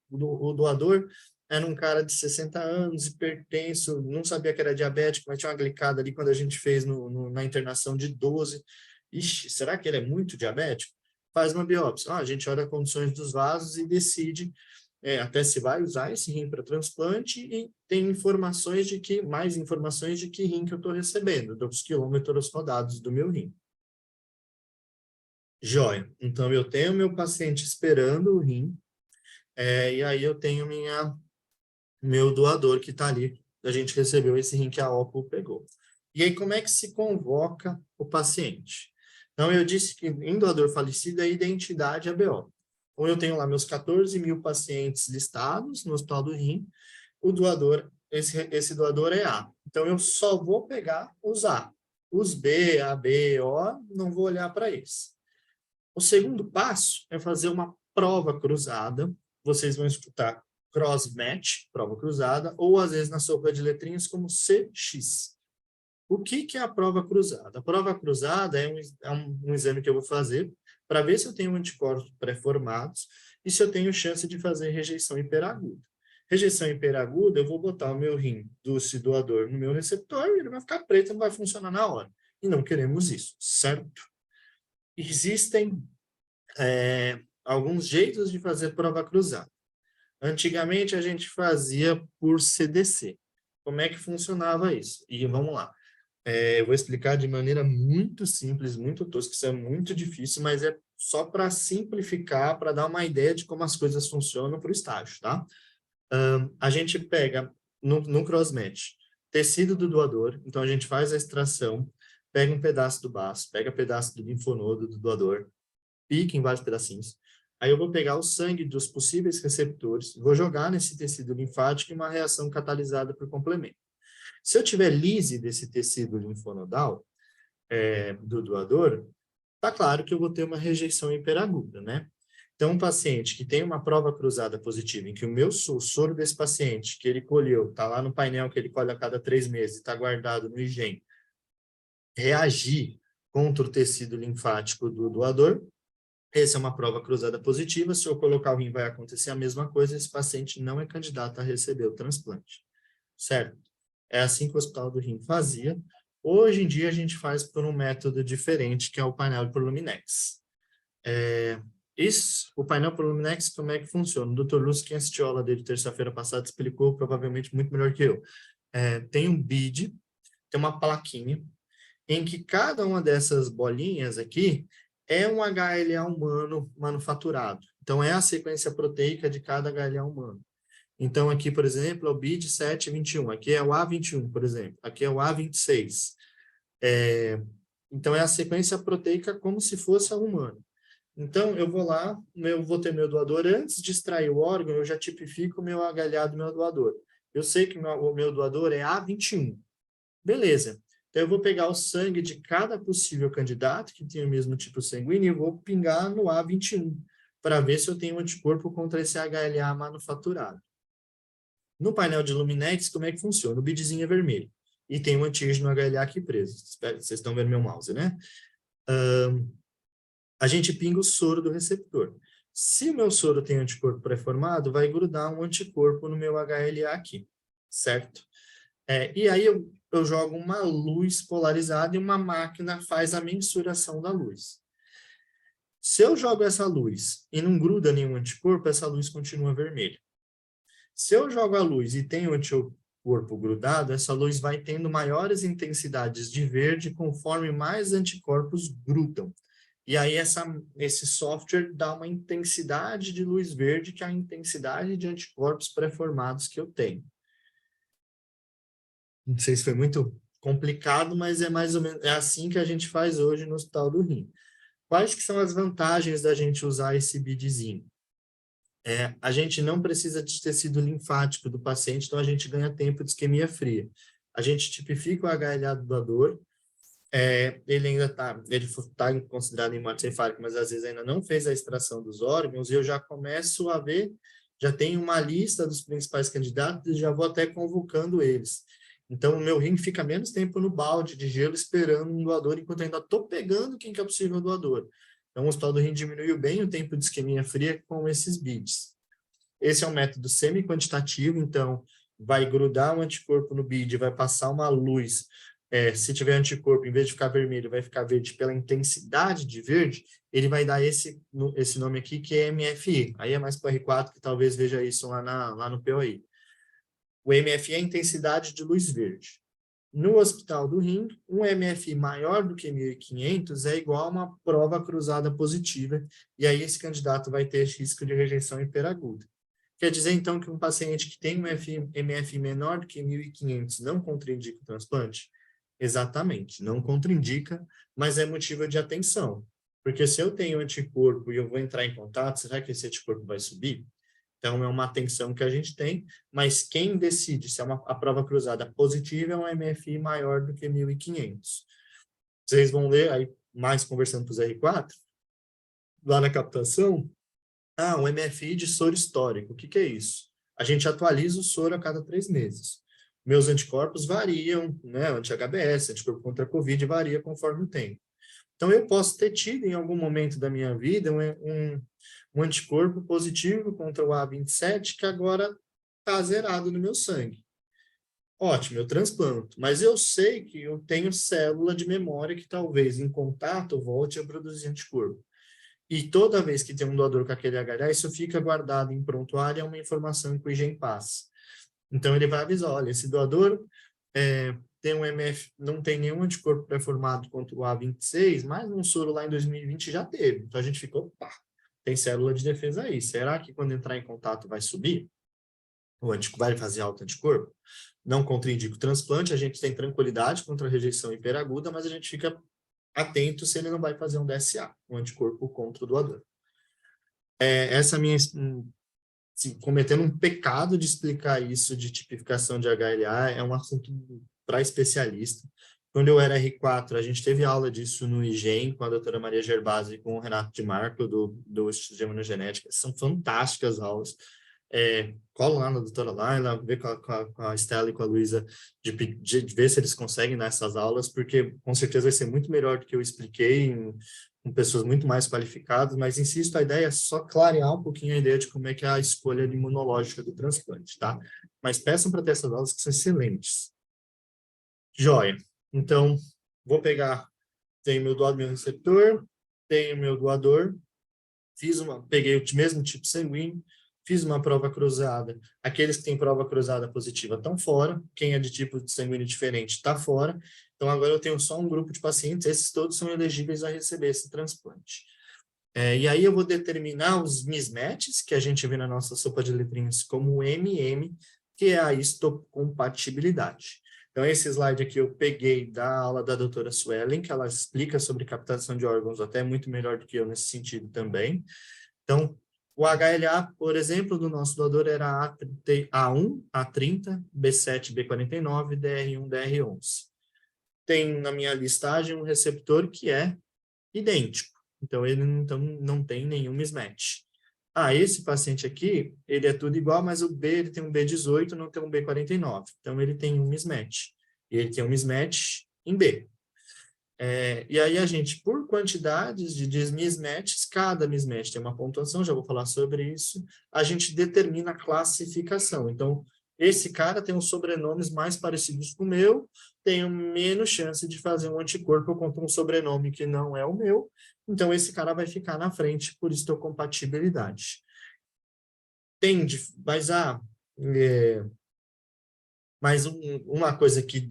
Speaker 2: o doador era um cara de 60 anos, hipertenso, não sabia que era diabético, mas tinha uma glicada ali quando a gente fez na internação de 12. Ixi, será que ele é muito diabético? Faz uma biópsia. A gente olha as condições dos vasos e decide até se vai usar esse rim para transplante e tem mais informações de que rim que eu estou recebendo, dos quilômetros rodados do meu rim. Joia. Então, eu tenho meu paciente esperando o rim, e aí eu tenho meu doador que está ali. A gente recebeu esse rim que a Opel pegou. E aí, como é que se convoca o paciente? Então, eu disse que em doador falecido, a identidade é BO. Então, eu tenho lá meus 14 mil pacientes listados no Hospital do Rim. O doador, esse doador é A. Então, eu só vou pegar os A. Os B, A, B, O, não vou olhar para eles. O segundo passo é fazer uma prova cruzada. Vocês vão escutar cross-match, prova cruzada, ou às vezes na sopa de letrinhas como CX. O que é a prova cruzada? A prova cruzada é um exame que eu vou fazer para ver se eu tenho anticorpos pré-formados e se eu tenho chance de fazer rejeição hiperaguda. Rejeição hiperaguda, eu vou botar o meu rim do doador no meu receptor e ele vai ficar preto e não vai funcionar na hora. E não queremos isso, certo? Existem alguns jeitos de fazer prova cruzada. Antigamente, a gente fazia por CDC. Como é que funcionava isso? E vamos lá. Eu vou explicar de maneira muito simples, muito tosca, isso é muito difícil, mas é só para simplificar, para dar uma ideia de como as coisas funcionam para o estágio, tá? A gente pega no crossmatch tecido do doador, então a gente faz a extração, pega um pedaço do baço, pega um pedaço do linfonodo do doador, pica em vários pedacinhos. Aí eu vou pegar o sangue dos possíveis receptores, vou jogar nesse tecido linfático em uma reação catalisada por complemento. Se eu tiver lise desse tecido linfonodal do doador, tá claro que eu vou ter uma rejeição hiperaguda, né? Então, um paciente que tem uma prova cruzada positiva, em que o soro desse paciente, que ele colheu, tá lá no painel que ele colhe a cada 3 meses, está guardado no IgEM, reagir contra o tecido linfático do doador, essa é uma prova cruzada positiva. Se eu colocar o rim, vai acontecer a mesma coisa. Esse paciente não é candidato a receber o transplante. Certo? É assim que o Hospital do Rim fazia. Hoje em dia, a gente faz por um método diferente, que é o painel por Luminex. O painel por Luminex, como é que funciona? O Dr. Lúcio, quem assistiu a aula dele terça-feira passada, explicou provavelmente muito melhor que eu. Tem um BID, tem uma plaquinha, em que cada uma dessas bolinhas aqui é um HLA humano manufaturado. Então, é a sequência proteica de cada HLA humano. Então, aqui, por exemplo, é o BID 721. Aqui é o A21, por exemplo. Aqui é o A26. Então, é a sequência proteica como se fosse a humana. Então, eu vou lá, eu vou ter meu doador. Antes de extrair o órgão, eu já tipifico o meu HLA do meu doador. Eu sei que o meu doador é A21. Beleza. Então, eu vou pegar o sangue de cada possível candidato que tem o mesmo tipo sanguíneo e vou pingar no A21 para ver se eu tenho anticorpo contra esse HLA manufaturado. No painel de Luminex, como é que funciona? O bidzinho é vermelho e tem um antígeno HLA aqui preso. Vocês estão vendo meu mouse, né? A gente pinga o soro do receptor. Se o meu soro tem anticorpo pré-formado, vai grudar um anticorpo no meu HLA aqui, certo? E aí eu jogo uma luz polarizada e uma máquina faz a mensuração da luz. Se eu jogo essa luz e não gruda nenhum anticorpo, essa luz continua vermelha. Se eu jogo a luz e tem o anticorpo grudado, essa luz vai tendo maiores intensidades de verde conforme mais anticorpos grudam. E aí esse software dá uma intensidade de luz verde, que é a intensidade de anticorpos pré-formados que eu tenho. Não sei se foi muito complicado, mas é mais ou menos assim que a gente faz hoje no Hospital do Rim. Quais que são as vantagens da gente usar esse BIDzinho? A gente não precisa de tecido linfático do paciente, então a gente ganha tempo de isquemia fria. A gente tipifica o HLA do doador, ele ainda está considerado hematoencefálico, mas às vezes ainda não fez a extração dos órgãos, e eu já começo a ver, já tenho uma lista dos principais candidatos e já vou até convocando eles. Então, o meu rim fica menos tempo no balde de gelo esperando um doador, enquanto eu ainda estou pegando quem que é o possível doador. Então, o Hospital do Rim diminuiu bem o tempo de isquemia fria com esses BIDs. Esse é um método semi-quantitativo, então, vai grudar um anticorpo no BID, vai passar uma luz. Se tiver anticorpo, em vez de ficar vermelho, vai ficar verde pela intensidade de verde, ele vai dar esse nome aqui, que é MFI. Aí é mais para o R4, que talvez veja isso lá no POI. O MFI é a intensidade de luz verde. No Hospital do Rim, um MFI maior do que 1.500 é igual a uma prova cruzada positiva, e aí esse candidato vai ter risco de rejeição hiperaguda. Quer dizer, então, que um paciente que tem um MFI menor do que 1.500 não contraindica o transplante? Exatamente, não contraindica, mas é motivo de atenção. Porque se eu tenho anticorpo e eu vou entrar em contato, será que esse anticorpo vai subir? Então, é uma atenção que a gente tem, mas quem decide se a prova cruzada positiva é um MFI maior do que 1.500. Vocês vão ler, aí mais conversando com os R4, lá na captação, um MFI de soro histórico. O que é isso? A gente atualiza o soro a cada 3 meses. Meus anticorpos variam, né? Anti-HBS, anticorpo contra a Covid, varia conforme o tempo. Então, eu posso ter tido, em algum momento da minha vida, um anticorpo positivo contra o A27, que agora está zerado no meu sangue. Ótimo, eu transplanto. Mas eu sei que eu tenho célula de memória que talvez, em contato, volte a produzir anticorpo. E toda vez que tem um doador com aquele HLA, isso fica guardado em prontuário, é uma informação que o IGEM passa. Então, ele vai avisar, olha, esse doador tem um MF, não tem nenhum anticorpo pré-formado contra o A26, mas um soro lá em 2020 já teve. Então, a gente ficou, opa, tem célula de defesa aí. Será que quando entrar em contato vai subir? O anticorpo vai fazer alto anticorpo? Não contraindica o transplante, a gente tem tranquilidade contra a rejeição hiperaguda, mas a gente fica atento se ele não vai fazer um DSA, um anticorpo contra o doador. Essa minha... cometendo um pecado de explicar isso de tipificação de HLA, é um assunto para especialista. Quando eu era R4, a gente teve aula disso no IGEM, com a doutora Maria Gerbasi e com o Renato de Marco, do Instituto de Imunogenética. São fantásticas aulas. Cola lá na doutora Laila, vê com a Estela e com a Luísa, de ver se eles conseguem nessas aulas, porque com certeza vai ser muito melhor do que eu expliquei, com pessoas muito mais qualificadas, mas insisto, a ideia é só clarear um pouquinho a ideia de como é que é a escolha imunológica do transplante, tá? Mas peçam para ter essas aulas que são excelentes. Joia. Então, vou pegar, tenho meu doador, meu receptor, tenho meu doador, peguei o mesmo tipo sanguíneo, fiz uma prova cruzada. Aqueles que têm prova cruzada positiva estão fora, quem é de tipo de sanguíneo diferente está fora. Então, agora eu tenho só um grupo de pacientes, esses todos são elegíveis a receber esse transplante. E aí eu vou determinar os mismatches, que a gente vê na nossa sopa de letrinhas como MM, que é a histocompatibilidade. Então, esse slide aqui eu peguei da aula da doutora Suelen, que ela explica sobre captação de órgãos até muito melhor do que eu nesse sentido também. Então, o HLA, por exemplo, do nosso doador era A1, A30, B7, B49, DR1, DR11. Tem na minha listagem um receptor que é idêntico. Então, ele não tem nenhum mismatch. Esse paciente aqui, ele é tudo igual, mas o B, ele tem um B18, não tem um B49. Então, ele tem um mismatch. E ele tem um mismatch em B. E aí, a gente, por quantidades de mismatches, cada mismatch tem uma pontuação, já vou falar sobre isso, a gente determina a classificação. Então, Esse cara tem os sobrenomes mais parecidos com o meu, tenho menos chance de fazer um anticorpo contra um sobrenome que não é o meu, então esse cara vai ficar na frente por histocompatibilidade. Mas uma coisa que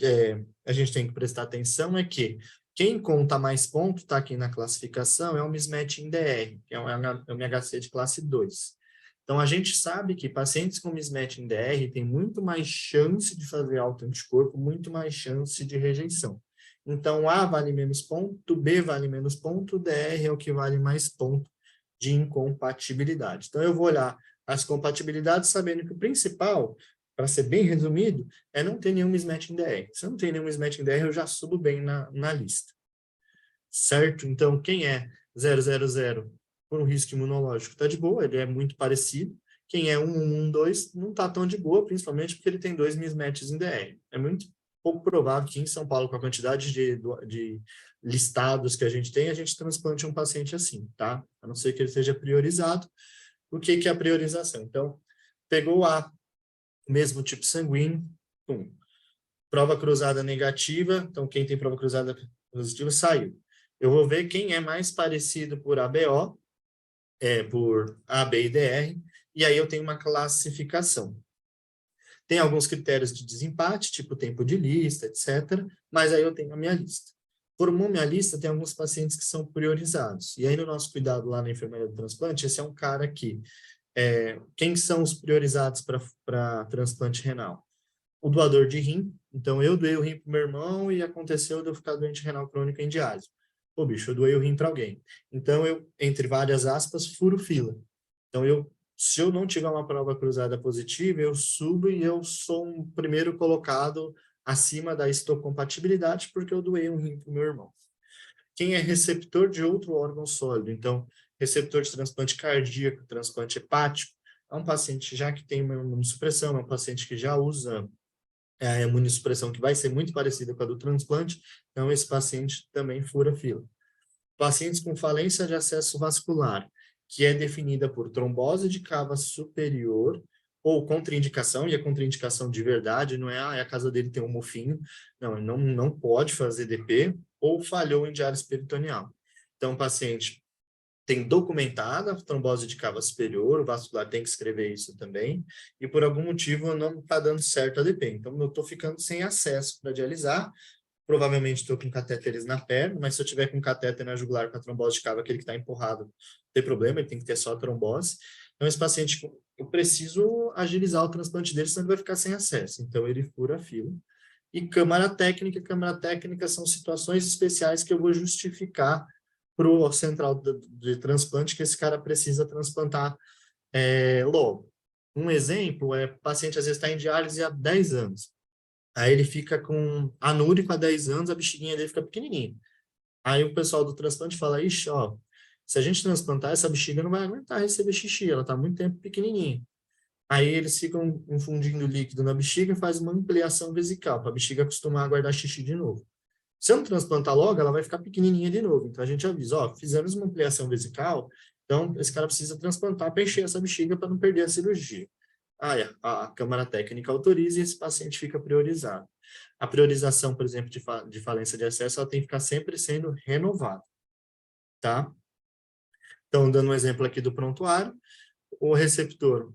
Speaker 2: a gente tem que prestar atenção é que quem conta mais pontos, está aqui na classificação, é o mismatch em DR, que é um MHC de classe 2. Então, a gente sabe que pacientes com mismatch em DR têm muito mais chance de fazer autoanticorpo, muito mais chance de rejeição. Então, A vale menos ponto, B vale menos ponto, DR é o que vale mais ponto de incompatibilidade. Então, eu vou olhar as compatibilidades sabendo que o principal, para ser bem resumido, é não ter nenhum mismatch em DR. Se eu não tenho nenhum mismatch em DR, eu já subo bem na lista. Certo? Então, quem é 000 por um risco imunológico está de boa, ele é muito parecido. Quem é 1112 não está tão de boa, principalmente porque ele tem 2 mismatches em DR. É muito pouco provável que em São Paulo, com a quantidade de listados que a gente tem, a gente transplante um paciente assim, tá? A não ser que ele seja priorizado. O que é a priorização? Então, pegou A, mesmo tipo sanguíneo, pum. Prova cruzada negativa, então quem tem prova cruzada positiva saiu. Eu vou ver quem é mais parecido por ABO, por A, B e DR, e aí eu tenho uma classificação. Tem alguns critérios de desempate, tipo tempo de lista, etc., mas aí eu tenho a minha lista. Formou minha lista, tem alguns pacientes que são priorizados. E aí, no nosso cuidado lá na enfermaria do transplante, esse é um cara que quem são os priorizados para transplante renal? O doador de rim. Então, eu doei o rim para o meu irmão e aconteceu de eu ficar doente renal crônico em diálise. Pô, bicho, eu doei o rim para alguém. Então, eu, entre várias aspas, furo fila. Então, se eu não tiver uma prova cruzada positiva, eu subo e eu sou um primeiro colocado acima da histocompatibilidade porque eu doei um rim para o meu irmão. Quem é receptor de outro órgão sólido? Então, receptor de transplante cardíaco, transplante hepático, é um paciente já que tem uma imunossupressão, é um paciente que já usa a imunossupressão que vai ser muito parecida com a do transplante, então esse paciente também fura fila. Pacientes com falência de acesso vascular, que é definida por trombose de cava superior ou contraindicação, e a contraindicação de verdade não é a casa dele tem um mofinho, não, ele não pode fazer DP ou falhou em diálise peritoneal. Então, o paciente tem documentada a trombose de cava superior, o vascular tem que escrever isso também, e por algum motivo não está dando certo a DP. Então, eu estou ficando sem acesso para dialisar, provavelmente estou com catéteres na perna, mas se eu tiver com catéter na jugular com a trombose de cava, aquele que está empurrado, não tem problema, ele tem que ter só a trombose. Então, esse paciente, eu preciso agilizar o transplante dele, senão ele vai ficar sem acesso. Então, ele fura a fila. E câmara técnica são situações especiais que eu vou justificar para o central de transplante que esse cara precisa transplantar logo. Um exemplo é, o paciente às vezes está em diálise há 10 anos. Aí ele fica com anúrico há 10 anos, a bexiguinha dele fica pequenininha. Aí o pessoal do transplante fala, ixi, ó, se a gente transplantar, essa bexiga não vai aguentar receber xixi, ela está muito tempo pequenininha. Aí eles ficam infundindo líquido na bexiga e faz uma ampliação vesical, para a bexiga acostumar a guardar xixi de novo. Se eu não transplantar logo, ela vai ficar pequenininha de novo. Então, a gente avisa, ó, fizemos uma ampliação vesical, então esse cara precisa transplantar para encher essa bexiga para não perder a cirurgia. Aí a Câmara Técnica autoriza e esse paciente fica priorizado. A priorização, por exemplo, de falência de acesso, ela tem que ficar sempre sendo renovada, tá? Então, dando um exemplo aqui do prontuário, o receptor,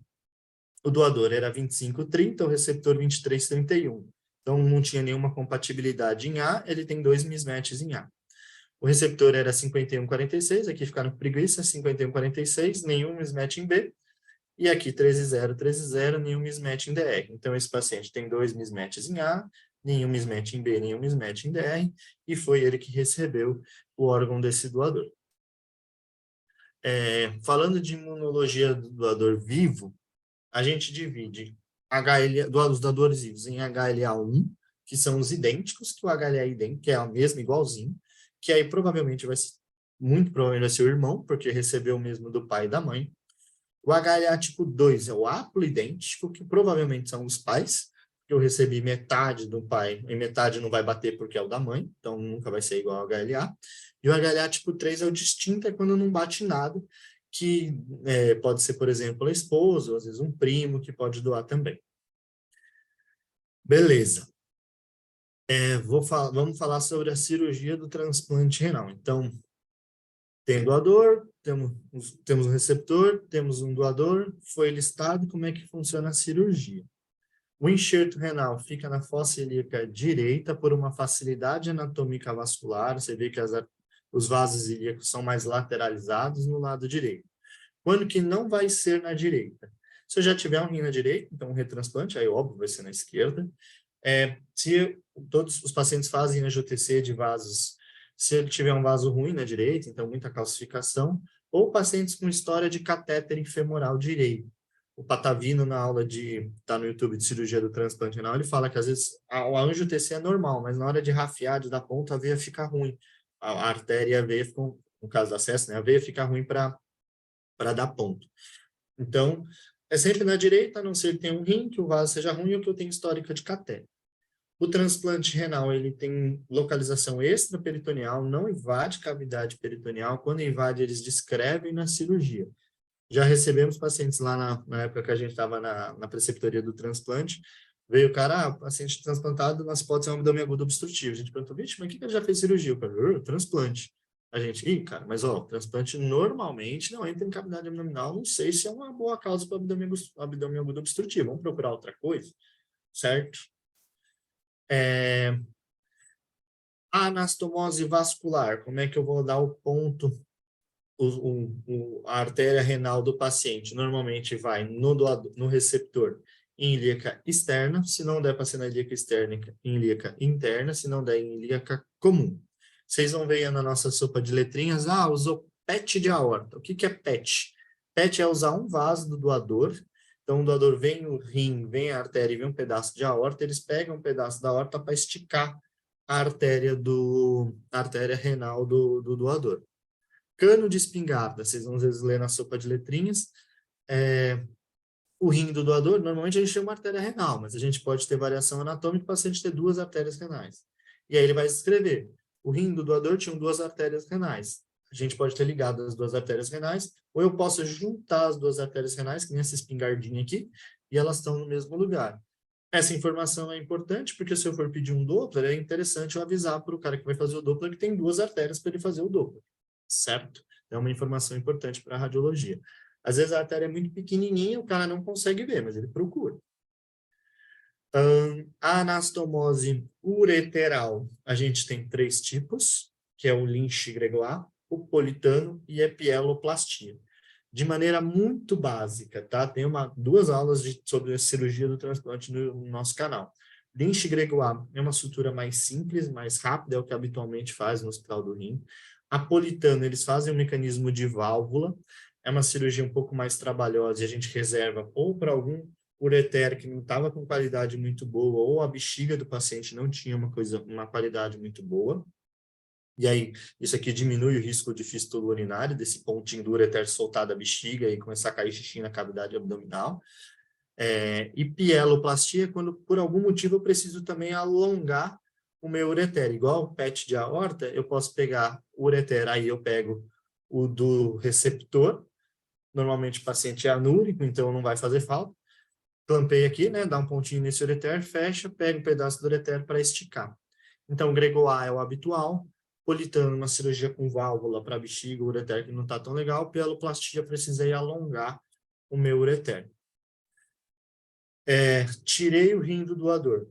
Speaker 2: o doador era 2530, o receptor 2331. Então, não tinha nenhuma compatibilidade em A, ele tem 2 mismatches em A. O receptor era 5146, aqui ficaram com preguiça, 5146, nenhum mismatch em B. E aqui 13030, nenhum mismatch em DR. Então, esse paciente tem 2 mismatches em A, nenhum mismatch em B, nenhum mismatch em DR, e foi ele que recebeu o órgão desse doador. Falando de imunologia do doador vivo, a gente divide os doadores vivos em HLA1, que são os idênticos, que o HLA idêntico, que é o mesmo, igualzinho, que aí provavelmente muito provavelmente vai ser o irmão, porque recebeu o mesmo do pai e da mãe. O HLA tipo 2 é o haploidêntico, que provavelmente são os pais, que eu recebi metade do pai e metade não vai bater porque é o da mãe, então nunca vai ser igual ao HLA. E o HLA tipo 3 é o distinto, é quando não bate nada, que pode ser, por exemplo, a esposa, ou às vezes um primo, que pode doar também. Beleza. Vamos falar sobre a cirurgia do transplante renal. Então, tem doador, temos um receptor, temos um doador, foi listado como é que funciona a cirurgia. O enxerto renal fica na fossa ilíaca direita por uma facilidade anatômica vascular, você vê que os vasos ilíacos são mais lateralizados no lado direito. Quando que não vai ser na direita? Se eu já tiver um rim na direita, então um retransplante, aí óbvio vai ser na esquerda. Se todos os pacientes fazem angiotensina de vasos, se ele tiver um vaso ruim na direita, então muita calcificação, ou pacientes com história de catéter femoral direito. O Patavino, na aula tá no YouTube de cirurgia do transplante renal, ele fala que às vezes a angiotensina é normal, mas na hora de rafiar, de dar ponto, a veia fica ruim. A artéria e a veia ficam, no caso do acesso, né, a veia fica ruim para dar ponto. Então, é sempre na direita, a não ser que tenha um rim, que o vaso seja ruim ou que eu tenha histórica de catéter. O transplante renal, ele tem localização extraperitoneal, não invade cavidade peritoneal. Quando invade, eles descrevem na cirurgia. Já recebemos pacientes lá na época que a gente estava na preceptoria do transplante, veio o cara, paciente transplantado, nas hipóteses é um abdômen agudo obstrutivo. A gente perguntou, vixe, mas o que ele já fez cirurgia? O cara, transplante. A gente, cara, mas transplante normalmente não entra em cavidade abdominal, não sei se é uma boa causa para abdômen agudo obstrutivo. Vamos procurar outra coisa, certo? A anastomose vascular, como é que eu vou dar o ponto, a artéria renal do paciente? Normalmente vai no receptor em ilíaca externa, se não der para ser na ilíaca externa, em ilíaca interna, se não der em ilíaca comum. Vocês vão ver na nossa sopa de letrinhas, usou PET de aorta. O que é PET? PET é usar um vaso do doador. Então, o doador vem o rim, vem a artéria e vem um pedaço de aorta, eles pegam um pedaço da aorta para esticar a artéria renal do doador. Cano de espingarda, vocês vão às vezes ler na sopa de letrinhas. O rim do doador, normalmente a gente tem uma artéria renal, mas a gente pode ter variação anatômica para o paciente ter duas artérias renais. E aí ele vai escrever, o rim do doador tinha duas artérias renais. A gente pode ter ligado as duas artérias renais, ou eu posso juntar as duas artérias renais, que nem essa espingardinha aqui, e elas estão no mesmo lugar. Essa informação é importante, porque se eu for pedir um Doppler, é interessante eu avisar para o cara que vai fazer o Doppler que tem duas artérias para ele fazer o Doppler, certo? É uma informação importante para a radiologia. Às vezes a artéria é muito pequenininha, o cara não consegue ver, mas ele procura. A anastomose ureteral, a gente tem 3 tipos, que é o Lynch-Gregoire, o politano e a pieloplastia. De maneira muito básica, tá? Tem 2 aulas sobre a cirurgia do transplante no nosso canal. Lynch-Gregoire é uma sutura mais simples, mais rápida, é o que habitualmente faz no Hospital do Rim. A politano, eles fazem um mecanismo de válvula, é uma cirurgia um pouco mais trabalhosa e a gente reserva ou para algum ureter que não estava com qualidade muito boa ou a bexiga do paciente não tinha uma qualidade muito boa. E aí, isso aqui diminui o risco de fístula urinária, desse pontinho do ureter soltar da bexiga e começar a cair xixi na cavidade abdominal. E pieloplastia, quando por algum motivo eu preciso também alongar o meu ureter. Igual o PET de aorta, eu posso pegar o ureter, aí eu pego o do receptor, normalmente o paciente é anúrico, então não vai fazer falta. Clampei aqui, né, dá um pontinho nesse ureter, fecha, pega um pedaço do ureter para esticar. Então, o Gregoire é o habitual, politano, uma cirurgia com válvula para bexiga, ureter que não está tão legal, pieloplastia, precisei alongar o meu ureter. Tirei o rim do doador,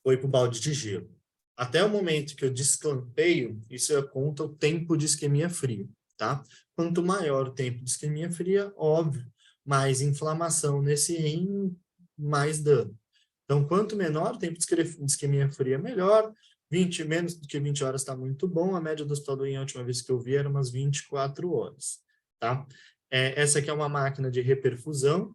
Speaker 2: foi para o balde de gelo. Até o momento que eu desclampeio, isso conta o tempo de isquemia fria, tá? Quanto maior o tempo de isquemia fria, óbvio, mais inflamação nesse rim, mais dano. Então, quanto menor o tempo de isquemia fria, melhor. Menos do que 20 horas está muito bom. A média do Hospital do Rim, a última vez que eu vi, era umas 24 horas, tá? Essa aqui é uma máquina de reperfusão.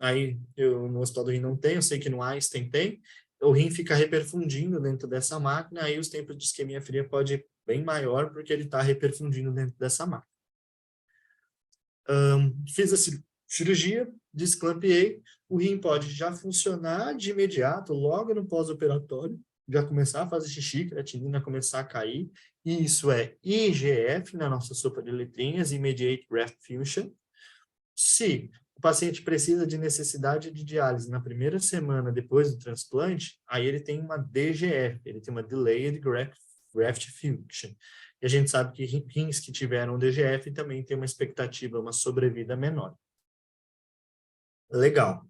Speaker 2: Aí, no Hospital do Rim não tem, eu sei que no Einstein tem. O rim fica reperfundindo dentro dessa máquina, aí os tempos de isquemia fria pode ir bem maior, porque ele está reperfundindo dentro dessa máquina. Fiz a cirurgia, desclampeei, o rim pode já funcionar de imediato, logo no pós-operatório, já começar a fazer xixi, creatinina começar a cair, e isso é IGF, na nossa sopa de letrinhas, Immediate Graft Function. Se o paciente precisa de necessidade de diálise na primeira semana depois do transplante, aí ele tem uma DGF, ele tem uma Delayed Graft Function. E a gente sabe que rins que tiveram DGF também tem uma expectativa, uma sobrevida menor. Legal.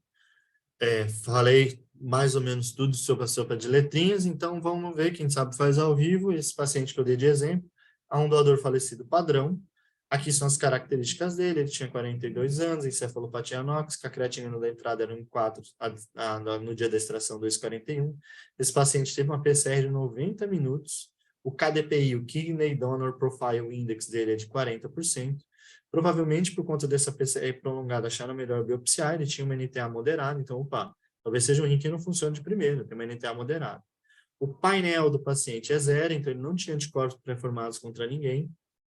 Speaker 2: Falei mais ou menos tudo sobre a sopa de letrinhas, então vamos ver, quem sabe faz ao vivo. Esse paciente que eu dei de exemplo, há um doador falecido padrão. Aqui são as características dele, ele tinha 42 anos, encefalopatia anóxica, a creatinina da entrada era 1,4, no dia da extração 2,41. Esse paciente teve uma PCR de 90 minutos, o KDPI, o Kidney Donor Profile Index dele é de 40%. Provavelmente, por conta dessa PCR prolongada, acharam melhor biopsiar, ele tinha uma NTA moderada, então, opa, talvez seja um rim que não funciona de primeira, tem uma NTA moderada. O painel do paciente é 0, então ele não tinha anticorpos pré-formados contra ninguém,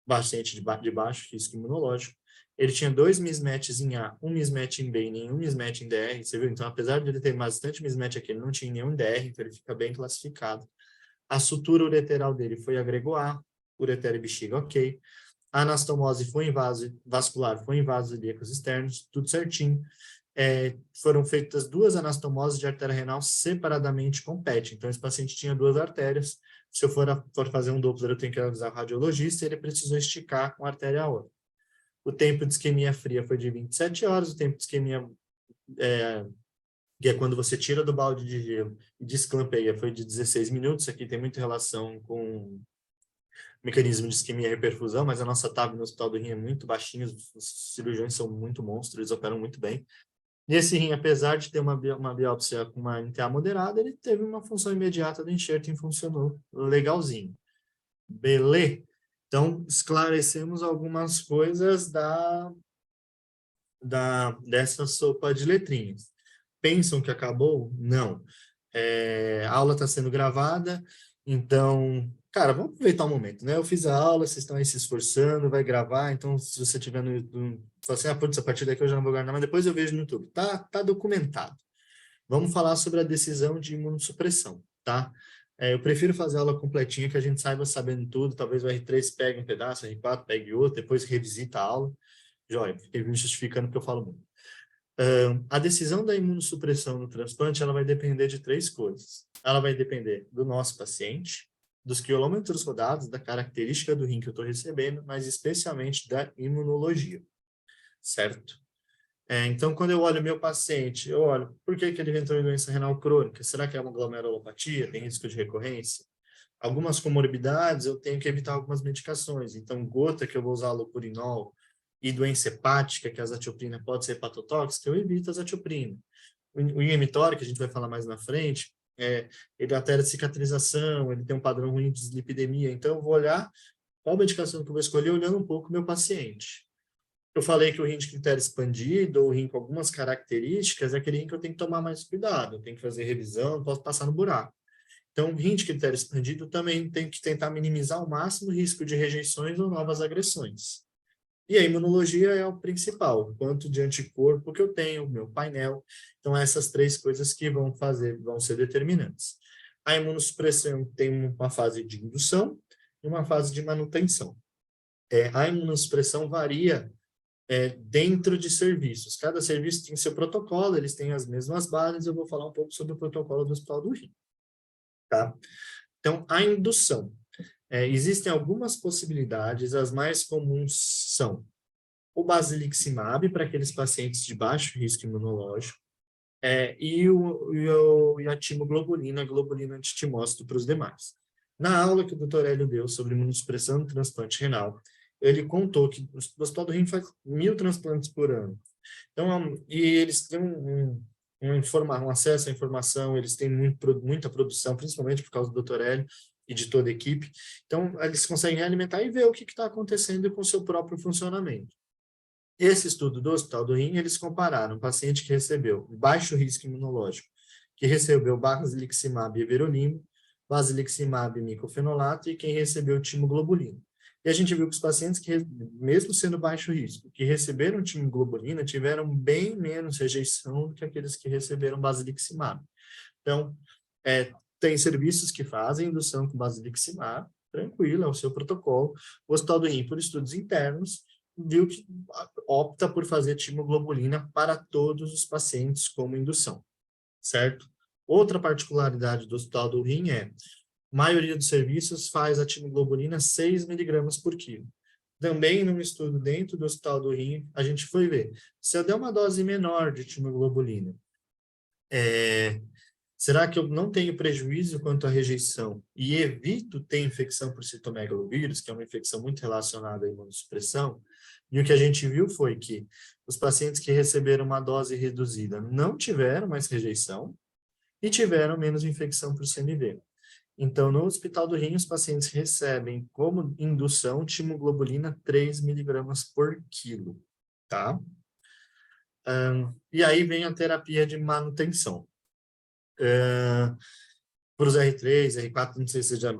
Speaker 2: paciente de baixo risco imunológico. Ele tinha 2 mismatches em A, um mismatch em B e nenhum mismatch em DR, você viu? Então, apesar de ele ter bastante mismatch aqui, ele não tinha nenhum DR, então ele fica bem classificado. A sutura ureteral dele foi agrego A, ureter e bexiga ok. A anastomose foi em vaso vascular, foi em vasos ilíacos externos, tudo certinho. Foram feitas 2 anastomoses de artéria renal separadamente com PET. Então, esse paciente tinha 2 artérias. Se eu for fazer um Doppler, eu tenho que avisar o radiologista, ele precisou esticar com a artéria aorta. O tempo de isquemia fria foi de 27 horas, o tempo de isquemia, que é quando você tira do balde de gelo e desclampeia, foi de 16 minutos. Aqui tem muita relação com mecanismo de isquemia e reperfusão, mas a nossa TAV no Hospital do Rim é muito baixinha, os cirurgiões são muito monstros, eles operam muito bem. E esse rim, apesar de ter uma biópsia com uma NTA moderada, ele teve uma função imediata do enxerto e funcionou legalzinho. Beleza? Então, esclarecemos algumas coisas dessa sopa de letrinhas. Pensam que acabou? Não. A aula está sendo gravada, então, cara, vamos aproveitar o momento, né? Eu fiz a aula, vocês estão aí se esforçando, vai gravar, então se você tiver no YouTube, fala assim, putz, a partir daqui eu já não vou gravar, mas depois eu vejo no YouTube. Tá documentado. Vamos falar sobre a decisão de imunossupressão, tá? Eu prefiro fazer a aula completinha, que a gente saiba sabendo tudo, talvez o R3 pegue um pedaço, o R4 pegue outro, depois revisita a aula. Joia, fiquei me justificando porque eu falo muito. A decisão da imunossupressão no transplante, ela vai depender de 3 coisas. Ela vai depender do nosso paciente, dos quilômetros rodados, da característica do rim que eu estou recebendo, mas especialmente da imunologia, certo? Então, quando eu olho o meu paciente, eu olho, por que ele entrou em doença renal crônica? Será que é uma glomerulopatia? Tem risco de recorrência? Algumas comorbidades, eu tenho que evitar algumas medicações. Então, gota que eu vou usar alopurinol, e doença hepática, que a azatioprina pode ser hepatotóxica, eu evito a azatioprina. O inimitório, que a gente vai falar mais na frente, ele altera a cicatrização, ele tem um padrão ruim de dislipidemia, então eu vou olhar qual medicação que eu vou escolher olhando um pouco o meu paciente. Eu falei que o rim de critério expandido, ou rim com algumas características, é aquele rim que eu tenho que tomar mais cuidado, eu tenho que fazer revisão, não posso passar no buraco. Então, o rim de critério expandido também tem que tentar minimizar ao máximo o risco de rejeições ou novas agressões. E a imunologia é o principal, quanto de anticorpo que eu tenho, meu painel. Então, essas 3 coisas que vão ser determinantes. A imunossupressão tem uma fase de indução e uma fase de manutenção. A imunossupressão varia dentro de serviços. Cada serviço tem seu protocolo, eles têm as mesmas bases. Eu vou falar um pouco sobre o protocolo do Hospital do Rim. Tá? Então, a indução. Existem algumas possibilidades, as mais comuns são o basiliximab para aqueles pacientes de baixo risco imunológico e a timoglobulina, a globulina antitimócito para os demais. Na aula que o Dr. Hélio deu sobre imunossupressão no transplante renal, ele contou que o Hospital do Rim faz 1.000 transplantes por ano. Então, e eles têm um acesso à informação, eles têm muita produção, principalmente por causa do Dr. Hélio e de toda a equipe. Então, eles conseguem alimentar e ver o que está acontecendo com o seu próprio funcionamento. Esse estudo do Hospital do Rim, eles compararam um paciente que recebeu baixo risco imunológico, que recebeu basiliximab e everolimo, basiliximab e micofenolato, e quem recebeu timoglobulina. E a gente viu que os pacientes que, mesmo sendo baixo risco, que receberam timoglobulina, tiveram bem menos rejeição do que aqueles que receberam basiliximab. Então, tem serviços que fazem indução com basiliximab, tranquilo, é o seu protocolo. O Hospital do Rim, por estudos internos, viu que opta por fazer timoglobulina para todos os pacientes como indução, certo? Outra particularidade do Hospital do Rim é, a maioria dos serviços faz a timoglobulina 6 miligramas por quilo. Também, num estudo dentro do Hospital do Rim, a gente foi ver, se eu der uma dose menor de timoglobulina, será que eu não tenho prejuízo quanto à rejeição e evito ter infecção por citomegalovírus, que é uma infecção muito relacionada à imunossupressão? E o que a gente viu foi que os pacientes que receberam uma dose reduzida não tiveram mais rejeição e tiveram menos infecção por CMV. Então, no Hospital do Rim, os pacientes recebem como indução timoglobulina 3 miligramas por quilo, tá? E aí vem a terapia de manutenção. Para os R3, R4, não sei se você já...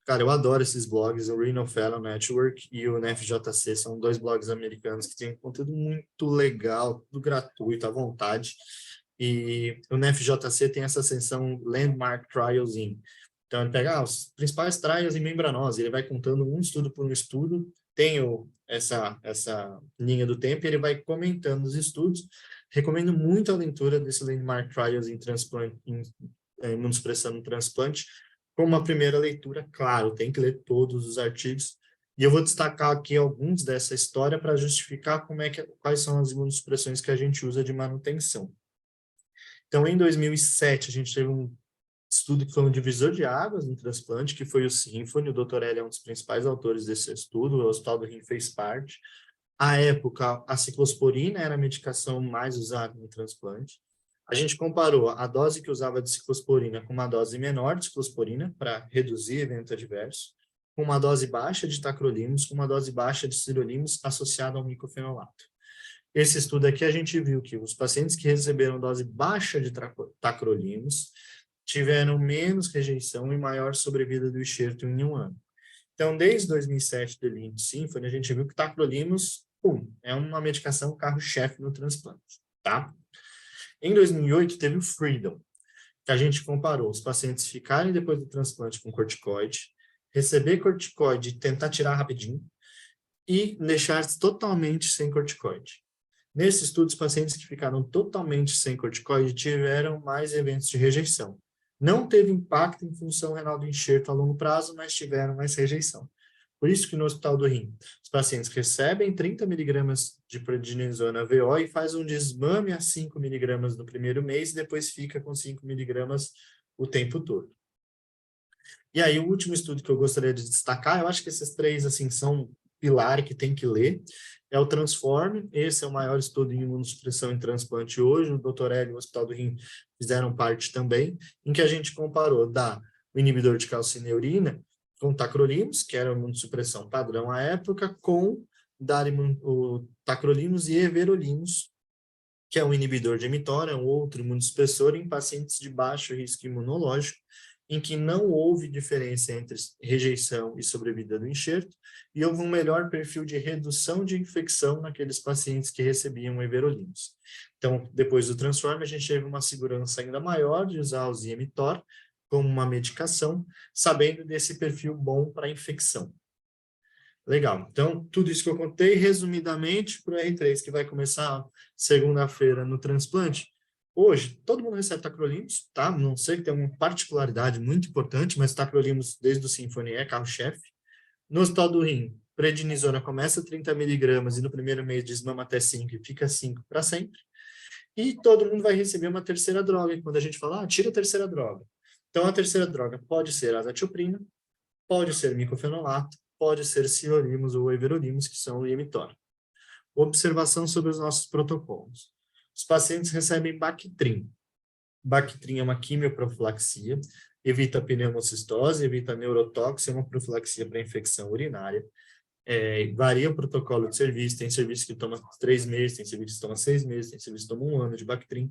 Speaker 2: Cara, eu adoro esses blogs, o Renal Fellow Network e o NFJC, são 2 blogs americanos que têm conteúdo muito legal, tudo gratuito, à vontade. E o NFJC tem essa seção Landmark Trials In. Então, ele pega os principais trials em membranose, ele vai contando um estudo por um estudo, tem essa linha do tempo, e ele vai comentando os estudos. Recomendo muito a leitura desse Landmark Trials em transplante, imunossupressão no transplante, como uma primeira leitura. Claro, tem que ler todos os artigos, e eu vou destacar aqui alguns dessa história para justificar quais são as imunossupressões que a gente usa de manutenção. Então, em 2007, a gente teve um estudo que foi um divisor de águas no transplante, que foi o Symphony. O Dr. L é um dos principais autores desse estudo, o Hospital do Rim fez parte. À época, a ciclosporina era a medicação mais usada no transplante. A gente comparou a dose que usava de ciclosporina com uma dose menor de ciclosporina, para reduzir evento adverso, com uma dose baixa de tacrolimus, com uma dose baixa de sirolimus associada ao micofenolato. Esse estudo aqui, a gente viu que os pacientes que receberam dose baixa de tacrolimus tiveram menos rejeição e maior sobrevida do enxerto em 1 ano. Então, desde 2007, do Lynch Symphony, a gente viu que tacrolimus, é uma medicação carro-chefe no transplante, tá? Em 2008, teve o Freedom, que a gente comparou os pacientes ficarem depois do transplante com corticoide, receber corticoide e tentar tirar rapidinho, e deixar-se totalmente sem corticoide. Nesse estudo, os pacientes que ficaram totalmente sem corticoide tiveram mais eventos de rejeição. Não teve impacto em função renal do enxerto a longo prazo, mas tiveram mais rejeição. Por isso que no Hospital do Rim, os pacientes recebem 30 miligramas de prednisona VO e faz um desmame a 5 miligramas no primeiro mês e depois fica com 5 miligramas o tempo todo. E aí, o último estudo que eu gostaria de destacar, eu acho que esses 3, assim, são pilar que tem que ler, é o Transform. Esse é o maior estudo em imunossupressão em transplante hoje. O Dr. L e o Hospital do Rim fizeram parte também, em que a gente comparou o inibidor de calcineurina com tacrolimus, que era a imunossupressão padrão à época, com o tacrolimus e everolimus, que é um inibidor de mTOR, é um outro imunossupressor em pacientes de baixo risco imunológico, em que não houve diferença entre rejeição e sobrevida do enxerto, e houve um melhor perfil de redução de infecção naqueles pacientes que recebiam everolimus. Então, depois do Transform, a gente teve uma segurança ainda maior de usar o Ziemitor como uma medicação, sabendo desse perfil bom para infecção. Legal. Então, tudo isso que eu contei, resumidamente, para o R3, que vai começar segunda-feira no transplante. Hoje, todo mundo recebe tacrolimus, tá? Não sei que tem uma particularidade muito importante, mas tacrolimus, desde o Symphony, é carro-chefe. No Hospital do Rim, prednisona começa 30 miligramas e no primeiro mês desmama até 5 e fica 5 para sempre. E todo mundo vai receber uma terceira droga. Quando a gente fala, tira a terceira droga. Então, a terceira droga pode ser azatioprina, pode ser micofenolato, pode ser sirolimus ou everolimus, que são o Liemitor. Observação sobre os nossos protocolos. Os pacientes recebem Bactrim. Bactrim é uma quimioprofilaxia, evita pneumocistose, evita neurotóxico, é uma profilaxia para infecção urinária. Varia o protocolo de serviço, tem serviço que toma 3 meses, tem serviço que toma 6 meses, tem serviço que toma 1 ano de Bactrim.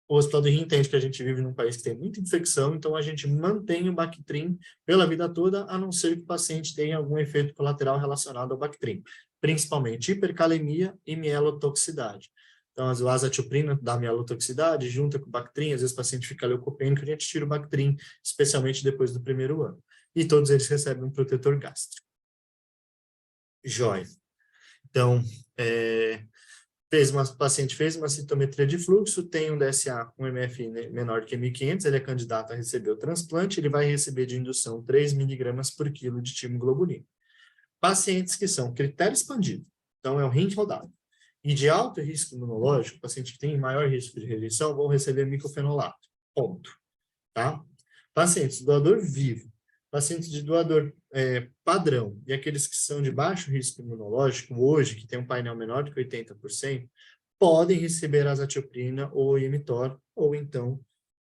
Speaker 2: O Hospital do Rim entende que a gente vive num país que tem muita infecção, então a gente mantém o Bactrim pela vida toda, a não ser que o paciente tenha algum efeito colateral relacionado ao Bactrim, principalmente hipercalemia e mielotoxicidade. Então, a azatioprina dá mielotoxicidade, junta com o Bactrim, às vezes o paciente fica leucopênico, a gente tira o Bactrim, especialmente depois do primeiro ano. E todos eles recebem um protetor gástrico. Jóia. Então, o paciente fez uma citometria de fluxo, tem um DSA com MF menor que 1.500, ele é candidato a receber o transplante, ele vai receber de indução 3 miligramas por quilo de timoglobulina. Pacientes que são critério expandido, então é o rim rodado, e de alto risco imunológico, paciente que tem maior risco de rejeição, vão receber micofenolato, ponto, tá? Pacientes doador vivo, pacientes de doador padrão e aqueles que são de baixo risco imunológico, hoje, que tem um painel menor do que 80%, podem receber azatioprina ou imitor, ou então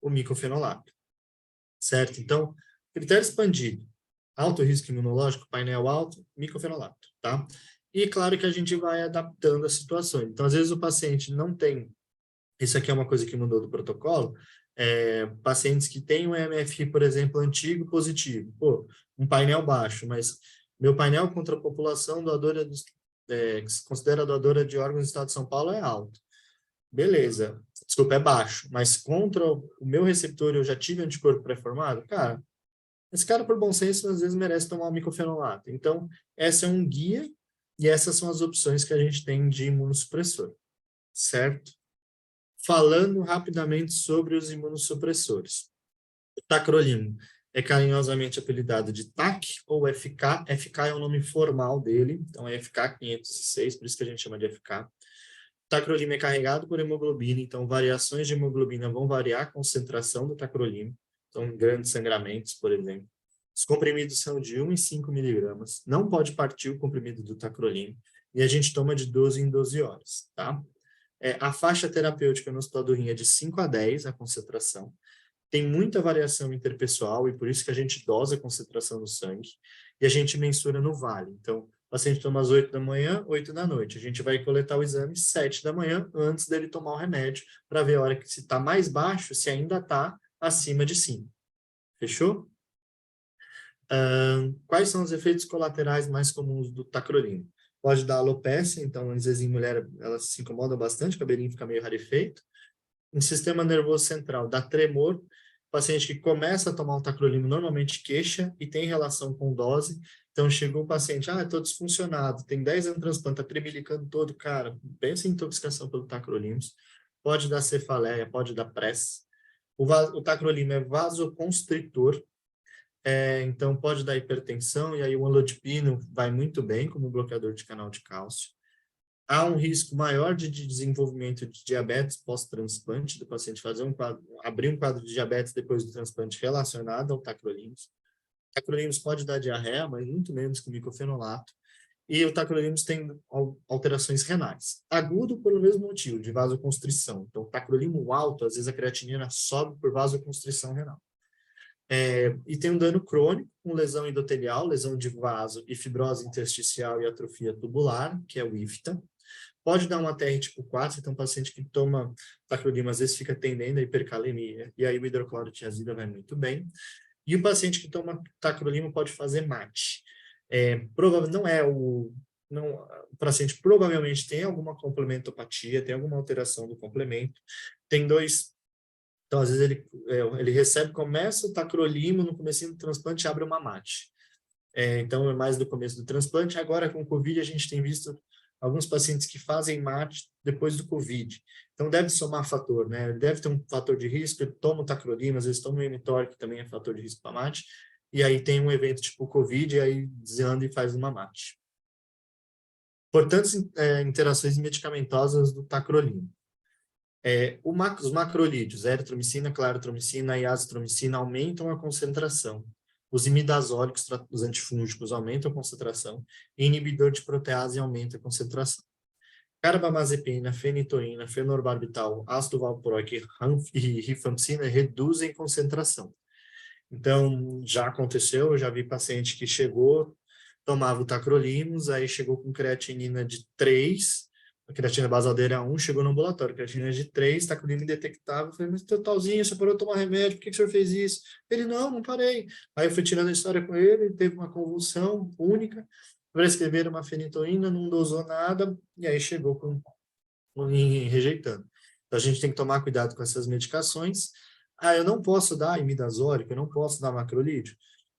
Speaker 2: o micofenolato, certo? Então, critério expandido, alto risco imunológico, painel alto, micofenolato, tá? E claro que a gente vai adaptando as situações. Então, às vezes o paciente não tem, isso aqui é uma coisa que mudou do protocolo, pacientes que têm um MFI, por exemplo, antigo positivo, pô, um painel baixo, mas meu painel contra a população doadora, que se considera doadora de órgãos do Estado de São Paulo é alto. Beleza, desculpa, é baixo, mas contra o meu receptor eu já tive anticorpo pré-formado? Cara, esse cara, por bom senso, às vezes merece tomar um micofenolato. Então, essa é um guia e essas são as opções que a gente tem de imunossupressor, certo? Falando rapidamente sobre os imunossupressores. O tacrolimus é carinhosamente apelidado de TAC ou FK. FK é o nome formal dele, então é FK 506, por isso que a gente chama de FK. O tacrolimus é carregado por hemoglobina, então variações de hemoglobina vão variar a concentração do tacrolimus, então grandes sangramentos, por exemplo. Os comprimidos são de 1 e 5 miligramas, não pode partir o comprimido do tacrolimus, e a gente toma de 12 em 12 horas, tá? A faixa terapêutica no Hospital do Rim é de 5 a 10, a concentração. Tem muita variação interpessoal e por isso que a gente dosa a concentração no sangue e a gente mensura no vale. Então, o paciente toma às 8 da manhã, 8 da noite. A gente vai coletar o exame 7 da manhã antes dele tomar o remédio para ver a hora que se está mais baixo, se ainda está acima de 5. Fechou? Quais são os efeitos colaterais mais comuns do tacrolimus? Pode dar alopecia, então às vezes em mulher ela se incomoda bastante, o cabelinho fica meio rarefeito. No sistema nervoso central, dá tremor. O paciente que começa a tomar um tacrolimus normalmente queixa e tem relação com dose. Então chegou o paciente, estou disfuncionado, tem 10 anos de transplante, está tremelicando todo, cara, pensa em intoxicação pelo tacrolimus. Pode dar cefaleia, pode dar pressa. O tacrolimus é vasoconstritor, então pode dar hipertensão, e aí o amlodipino vai muito bem como bloqueador de canal de cálcio. Há um risco maior de desenvolvimento de diabetes pós-transplante, do paciente abrir um quadro de diabetes depois do transplante relacionado ao tacrolimus. O tacrolimus pode dar diarreia, mas muito menos que o micofenolato. E o tacrolimus tem alterações renais. Agudo pelo mesmo motivo, de vasoconstrição. Então, o tacrolimus alto, às vezes a creatinina sobe por vasoconstrição renal. E tem um dano crônico, com lesão endotelial, lesão de vaso e fibrose intersticial e atrofia tubular, que é o IFTA. Pode dar uma TR tipo 4, então um paciente que toma tacrolimus às vezes fica tendendo a hipercalemia, e aí o hidroclorotiazida vai muito bem. E o paciente que toma tacrolimus pode fazer MAT. O paciente provavelmente tem alguma complementopatia, tem alguma alteração do complemento. Tem dois. Então, às vezes ele recebe, começa o tacrolimus, no comecinho do transplante abre uma MAT. Então, é mais do começo do transplante. Agora, com o COVID, a gente tem visto alguns pacientes que fazem MAT depois do COVID. Então, deve somar fator, né? Ele deve ter um fator de risco, ele toma o tacrolimus, às vezes toma o emitor, que também é fator de risco para MAT, e aí tem um evento tipo COVID, e aí desanda e faz uma MAT. Importantes interações medicamentosas do tacrolimus. Os macrolídeos, eritromicina, claritromicina e azitromicina, aumentam a concentração. Os imidazólicos, os antifúngicos, aumentam a concentração. E inibidor de protease aumenta a concentração. Carbamazepina, fenitoína, fenobarbital, ácido valproico e rifampicina reduzem concentração. Então, já aconteceu, eu já vi paciente que chegou, tomava o tacrolimus, aí chegou com creatinina de 3, a creatina basal dele é 1, chegou no ambulatório, creatinina de 3, tacrolimus indetectável. Eu falei, mas totalzinho, você parou de tomar remédio, por que o senhor fez isso? Ele, não parei. Aí eu fui tirando a história com ele, teve uma convulsão única, prescreveram uma fenitoína, não dosou nada, e aí chegou rejeitando. Então a gente tem que tomar cuidado com essas medicações. Eu não posso dar imidazólico, eu não posso dar macrolídeo.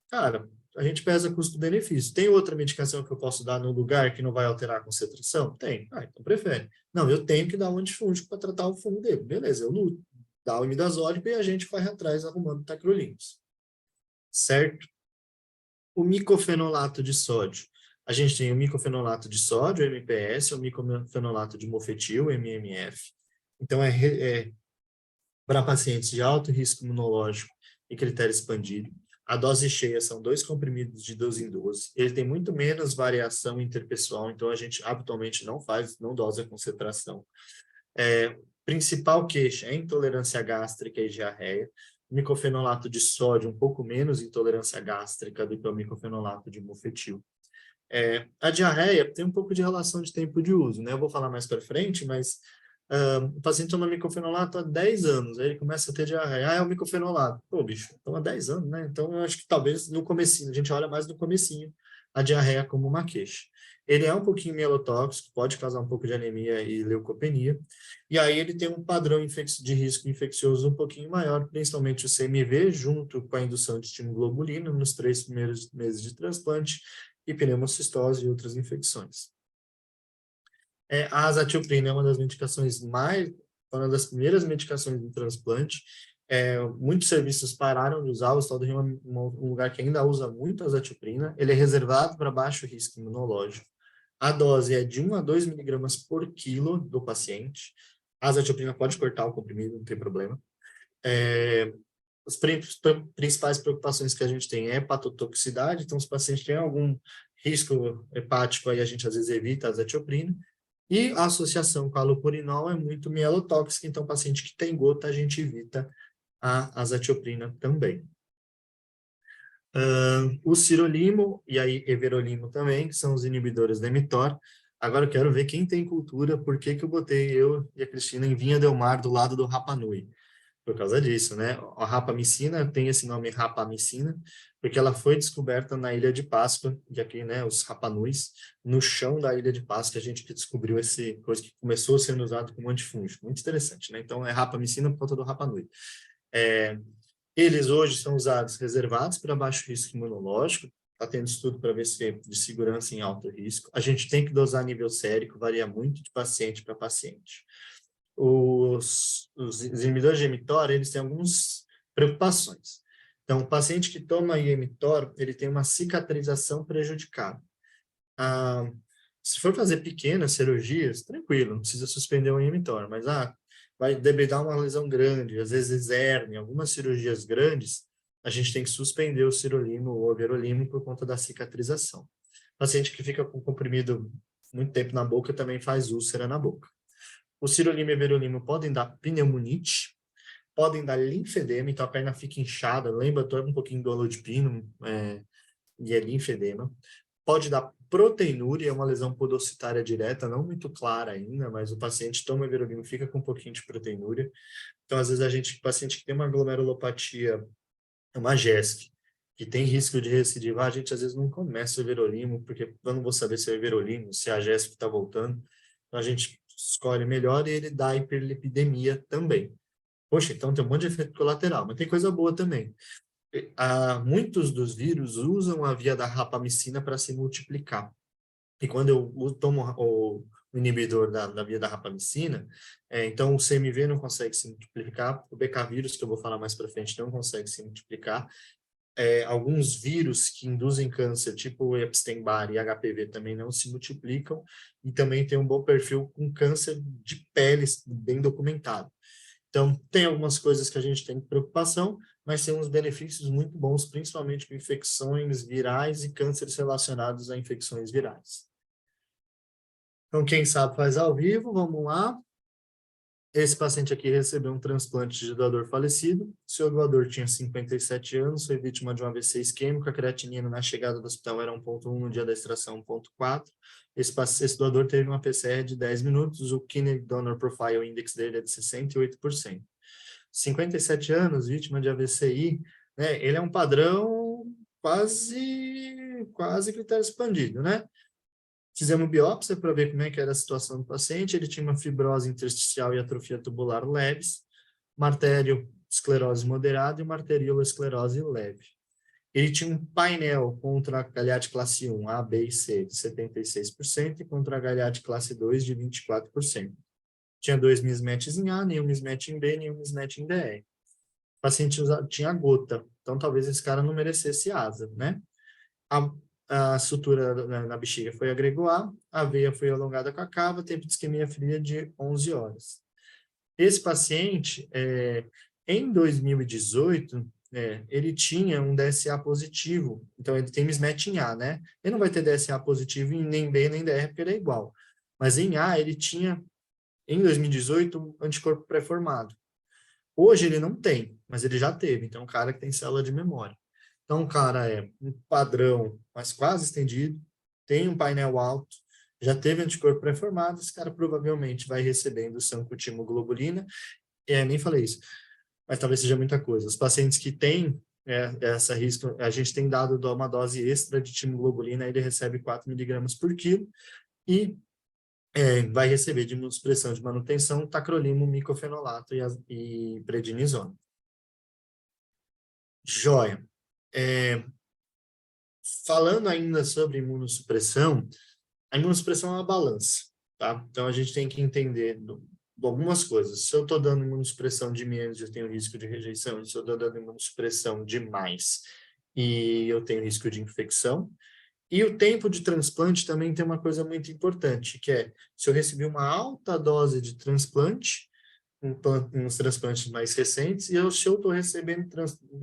Speaker 2: Cara, a gente pesa custo-benefício. Tem outra medicação que eu posso dar no lugar que não vai alterar a concentração? Tem. Então prefere. Não, eu tenho que dar um antifúngico para tratar o fungo dele. Beleza, eu luto. Dá o imidazólico e a gente vai atrás arrumando tacrolimus. Certo? O micofenolato de sódio. A gente tem o micofenolato de sódio, MPS, o micofenolato de mofetil, MMF. Então, para pacientes de alto risco imunológico e critério expandido. A dose cheia são 2 comprimidos de 12 em 12. Ele tem muito menos variação interpessoal, então a gente habitualmente não dose a concentração. Principal queixa é intolerância gástrica e diarreia. Micofenolato de sódio, um pouco menos intolerância gástrica do que o micofenolato de mofetil. A diarreia tem um pouco de relação de tempo de uso, né? Eu vou falar mais para frente, mas o paciente toma micofenolato há 10 anos, aí ele começa a ter diarreia. É o micofenolato. Pô, bicho, toma há 10 anos, né? Então, eu acho que talvez no comecinho, a gente olha mais no comecinho a diarreia como uma queixa. Ele é um pouquinho mielotóxico, pode causar um pouco de anemia e leucopenia, e aí ele tem um padrão de risco infeccioso um pouquinho maior, principalmente o CMV, junto com a indução de timoglobulina nos 3 primeiros meses de transplante, e pneumocistose e outras infecções. A azatioprina é uma das das primeiras medicações de transplante. Muitos serviços pararam de usar, o Estado do Rio é um lugar que ainda usa muito a azatioprina. Ele é reservado para baixo risco imunológico. A dose é de 1 a 2 miligramas por quilo do paciente. A azatioprina pode cortar o comprimido, não tem problema. As principais preocupações que a gente tem é hepatotoxicidade, então, se o paciente tem algum risco hepático, aí a gente às vezes evita a azatioprina. E a associação com a allopurinol é muito mielotóxica, então, paciente que tem gota, a gente evita a azatioprina também. O sirolimo e aí everolimo também, que são os inibidores da mTOR. Agora eu quero ver quem tem cultura, por que eu botei eu e a Cristina em Vinha del Mar, do lado do Rapa Nui. Por causa disso, né? A rapamicina tem esse nome rapamicina, porque ela foi descoberta na Ilha de Páscoa, e aqui, né, os rapanuis, no chão da Ilha de Páscoa, a gente que descobriu esse coisa que começou sendo usado como antifúngico. Muito interessante, né? Então, é rapamicina por conta do rapanui. Eles hoje são usados reservados para baixo risco imunológico, está tendo estudo para ver se é de segurança em alto risco. A gente tem que dosar a nível sérico, varia muito de paciente para paciente. Os inibidores de mTOR, eles têm algumas preocupações. Então, o paciente que toma mTOR, ele tem uma cicatrização prejudicada. Se for fazer pequenas cirurgias, tranquilo, não precisa suspender o mTOR, mas vai debridar uma lesão grande, às vezes hérnia, algumas cirurgias grandes, a gente tem que suspender o sirolimo ou everolimo por conta da cicatrização. Paciente que fica com comprimido muito tempo na boca também faz úlcera na boca. O sirolimo e everolimo podem dar pneumonite, podem dar linfedema, então a perna fica inchada, lembra um pouquinho do alodipino, e é linfedema. Pode dar proteinúria, é uma lesão podocitária direta, não muito clara ainda, mas o paciente toma everolimo, fica com um pouquinho de proteinúria. Então, às vezes, o paciente que tem uma glomerulopatia, uma GESC, que tem risco de recidivar, a gente às vezes não começa o everolimo, porque eu não vou saber se é o everolimo, se é a GESC que está voltando. Então, a gente escolhe melhor e ele dá hiperlipidemia também. Poxa, então tem um monte de efeito colateral, mas tem coisa boa também. Muitos dos vírus usam a via da rapamicina para se multiplicar. E quando eu tomo o inibidor da via da rapamicina, então o CMV não consegue se multiplicar, o BK vírus, que eu vou falar mais para frente, não consegue se multiplicar. Alguns vírus que induzem câncer, tipo o Epstein-Barr e HPV, também não se multiplicam, e também tem um bom perfil com câncer de pele bem documentado. Então, tem algumas coisas que a gente tem preocupação, mas tem uns benefícios muito bons, principalmente com infecções virais e cânceres relacionados a infecções virais. Então, quem sabe faz ao vivo, vamos lá. Esse paciente aqui recebeu um transplante de doador falecido. Seu doador tinha 57 anos, foi vítima de um AVC isquêmico. A creatinina na chegada do hospital era 1,1, no dia da extração 1,4. Esse doador teve uma PCR de 10 minutos, o Kidney Donor Profile Index dele é de 68%. 57 anos, vítima de AVCI, né? Ele é um padrão quase critério expandido, né? Fizemos biópsia para ver como é que era a situação do paciente. Ele tinha uma fibrose intersticial e atrofia tubular leves, uma arteriosclerose moderada e uma arteriolosclerose leve. ele tinha um painel contra a Galeate classe 1, A, B e C, de 76%, e contra a Galeate classe 2, de 24%. Tinha 2 mismatches em A, nenhum mismatch em B, nenhum mismatch em DR. O paciente tinha gota, então talvez esse cara não merecesse asa, né? A sutura na bexiga foi agregoar, a veia foi alongada com a cava, tempo de isquemia fria de 11 horas. Esse paciente, em 2018, ele tinha um DSA positivo, então ele tem mismatch em A, né? Ele não vai ter DSA positivo em nem B nem DR, porque ele é igual. Mas em A, ele tinha, em 2018, um anticorpo pré-formado. Hoje ele não tem, mas ele já teve, então é um cara que tem célula de memória. Então, o cara é um padrão, mas quase estendido, tem um painel alto, já teve anticorpo pré-formado, esse cara provavelmente vai receber indução com timoglobulina. Nem falei isso, mas talvez seja muita coisa. Os pacientes que têm essa risco, a gente tem dado uma dose extra de timoglobulina, ele recebe 4 miligramas por quilo, e vai receber de imunossupressão de manutenção tacrolimo, micofenolato e prednisona. Joia. Falando ainda sobre imunossupressão, a imunossupressão é uma balança, tá? Então, a gente tem que entender algumas coisas. Se eu estou dando imunossupressão de menos, eu tenho risco de rejeição. Se eu estou dando imunossupressão de mais, e eu tenho risco de infecção. E o tempo de transplante também tem uma coisa muito importante, que é, se eu recebi uma alta dose de transplante, nos transplantes mais recentes, se eu estou recebendo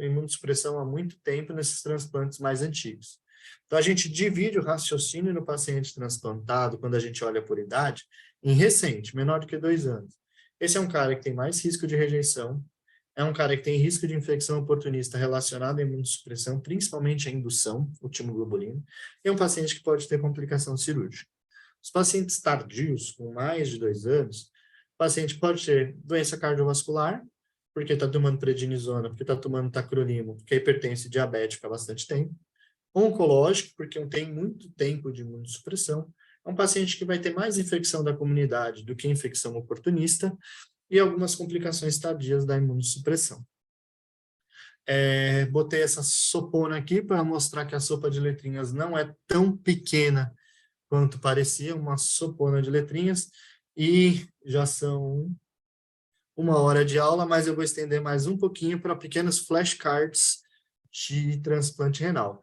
Speaker 2: imunossupressão há muito tempo nesses transplantes mais antigos. Então, a gente divide o raciocínio no paciente transplantado, quando a gente olha por idade, em recente, menor do que 2 anos. Esse é um cara que tem mais risco de rejeição, é um cara que tem risco de infecção oportunista relacionada à imunossupressão, principalmente a indução, o timoglobulina, e é um paciente que pode ter complicação cirúrgica. Os pacientes tardios, com mais de 2 anos, o paciente pode ter doença cardiovascular, porque está tomando prednisona, porque está tomando tacrolimo, porque é hipertenso e diabético há bastante tempo. Oncológico, porque não tem muito tempo de imunossupressão. É um paciente que vai ter mais infecção da comunidade do que infecção oportunista e algumas complicações tardias da imunossupressão. Botei essa sopona aqui para mostrar que a sopa de letrinhas não é tão pequena quanto parecia, uma sopona de letrinhas, e já são 1 hora de aula, mas eu vou estender mais um pouquinho para pequenos flashcards de transplante renal.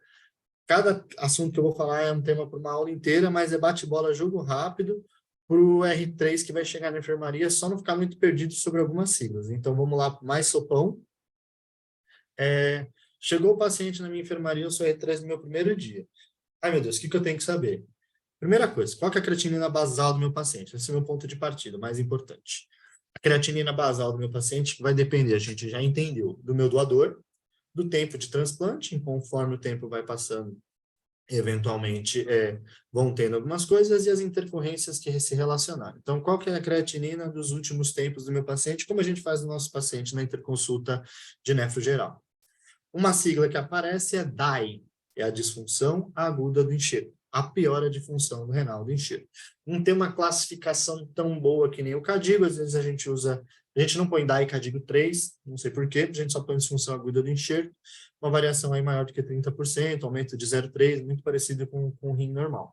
Speaker 2: Cada assunto que eu vou falar é um tema para uma aula inteira, mas é bate-bola, jogo rápido, para o R3 que vai chegar na enfermaria, só não ficar muito perdido sobre algumas siglas. Então, vamos lá, mais sopão. Chegou o paciente na minha enfermaria, eu sou R3 no meu primeiro dia. Ai, meu Deus, o que eu tenho que saber? Primeira coisa, qual que é a creatinina basal do meu paciente? Esse é o meu ponto de partida, mais importante. A creatinina basal do meu paciente vai depender, a gente já entendeu, do meu doador, do tempo de transplante, conforme o tempo vai passando, eventualmente vão tendo algumas coisas, e as intercorrências que se relacionaram. Então, qual que é a creatinina dos últimos tempos do meu paciente? Como a gente faz no nosso paciente na interconsulta de nefro geral? Uma sigla que aparece é DAI, é a disfunção aguda do enxerto, a piora de função do renal do enxerto. Não tem uma classificação tão boa que nem o CADIGO, às vezes a gente não põe DAI CADIGO 3, não sei porquê, a gente só põe disfunção aguda do enxerto, uma variação aí maior do que 30%, aumento de 0,3, muito parecido com o rim normal.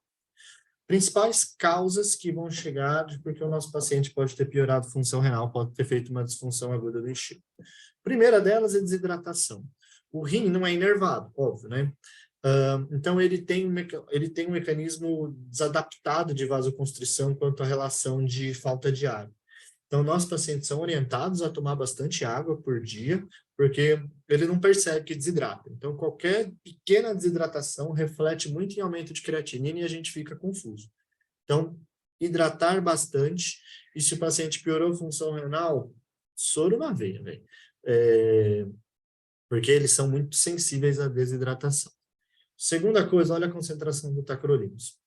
Speaker 2: Principais causas que vão chegar de porque o nosso paciente pode ter piorado função renal, pode ter feito uma disfunção aguda do enxerto. A primeira delas é desidratação. O rim não é inervado, óbvio, né? Então, ele tem um mecanismo desadaptado de vasoconstrição quanto à relação de falta de água. Então, nossos pacientes são orientados a tomar bastante água por dia, porque ele não percebe que desidrata. Então, qualquer pequena desidratação reflete muito em aumento de creatinina e a gente fica confuso. Então, hidratar bastante, e se o paciente piorou a função renal, soro na veia, velho. Porque eles são muito sensíveis à desidratação. Segunda coisa, olha a concentração do tacrolimus.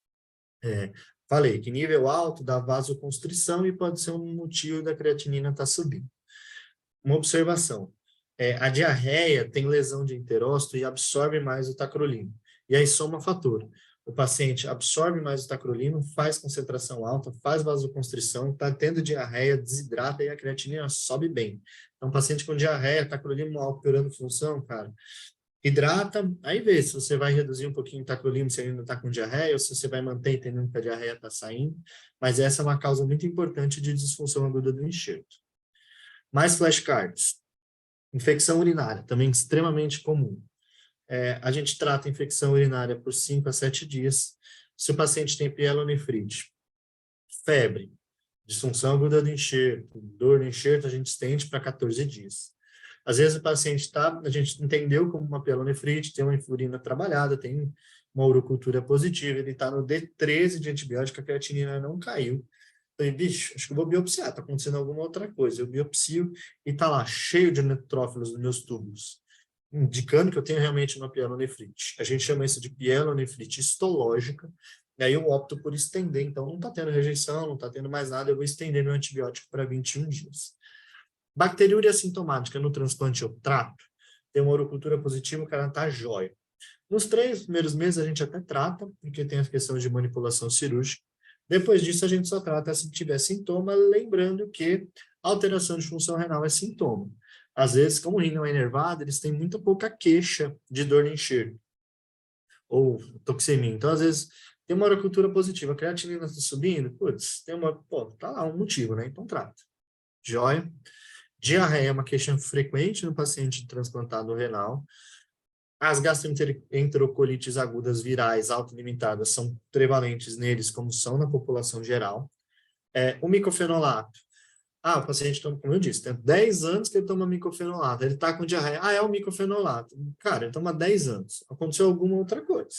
Speaker 2: Falei que nível alto dá vasoconstrição e pode ser um motivo da creatinina estar subindo. Uma observação, a diarreia tem lesão de enterócito e absorve mais o tacrolimo. E aí soma fator. O paciente absorve mais o tacrolimo, faz concentração alta, faz vasoconstrição, está tendo diarreia, desidrata e a creatinina sobe bem. Então, paciente com diarreia, tacrolimo alto, piorando função, cara, Hidrata, aí vê se você vai reduzir um pouquinho o tacrolimus se ainda está com diarreia, ou se você vai manter entendendo que a diarreia está saindo, mas essa é uma causa muito importante de disfunção aguda do enxerto. Mais flashcards. Infecção urinária, também extremamente comum. A gente trata a infecção urinária por 5 a 7 dias. Se o paciente tem pielonefrite, febre, disfunção aguda do enxerto, dor no enxerto, a gente estende para 14 dias. Às vezes o paciente a gente entendeu como uma pielonefrite, tem uma urina trabalhada, tem uma urocultura positiva, ele está no D13 de antibiótico, a creatinina não caiu. Falei, bicho, acho que eu vou biopsiar, está acontecendo alguma outra coisa. Eu biopsio e está lá, cheio de neutrófilos nos meus túbulos, indicando que eu tenho realmente uma pielonefrite. A gente chama isso de pielonefrite histológica, e aí eu opto por estender. Então, não está tendo rejeição, não está tendo mais nada, eu vou estender meu antibiótico para 21 dias. Bacteriúria assintomática no transplante eu trato, tem uma urocultura positiva, o cara está jóia. Nos 3 primeiros meses a gente até trata, porque tem as questões de manipulação cirúrgica. Depois disso a gente só trata se tiver sintoma, lembrando que alteração de função renal é sintoma. Às vezes, como o rim não é inervado, eles têm muito pouca queixa de dor no enxerto, ou toxemia. Então, às vezes, tem uma urocultura positiva, a creatinina está subindo, putz, tá lá um motivo, né? Então trata. Jóia. Diarreia é uma queixa frequente no paciente transplantado renal. As gastroenterocolites agudas virais autolimitadas são prevalentes neles, como são na população geral. O micofenolato. O paciente toma, como eu disse, tem 10 anos que ele toma micofenolato. Ele está com diarreia. É o micofenolato. Cara, ele toma 10 anos. Aconteceu alguma outra coisa.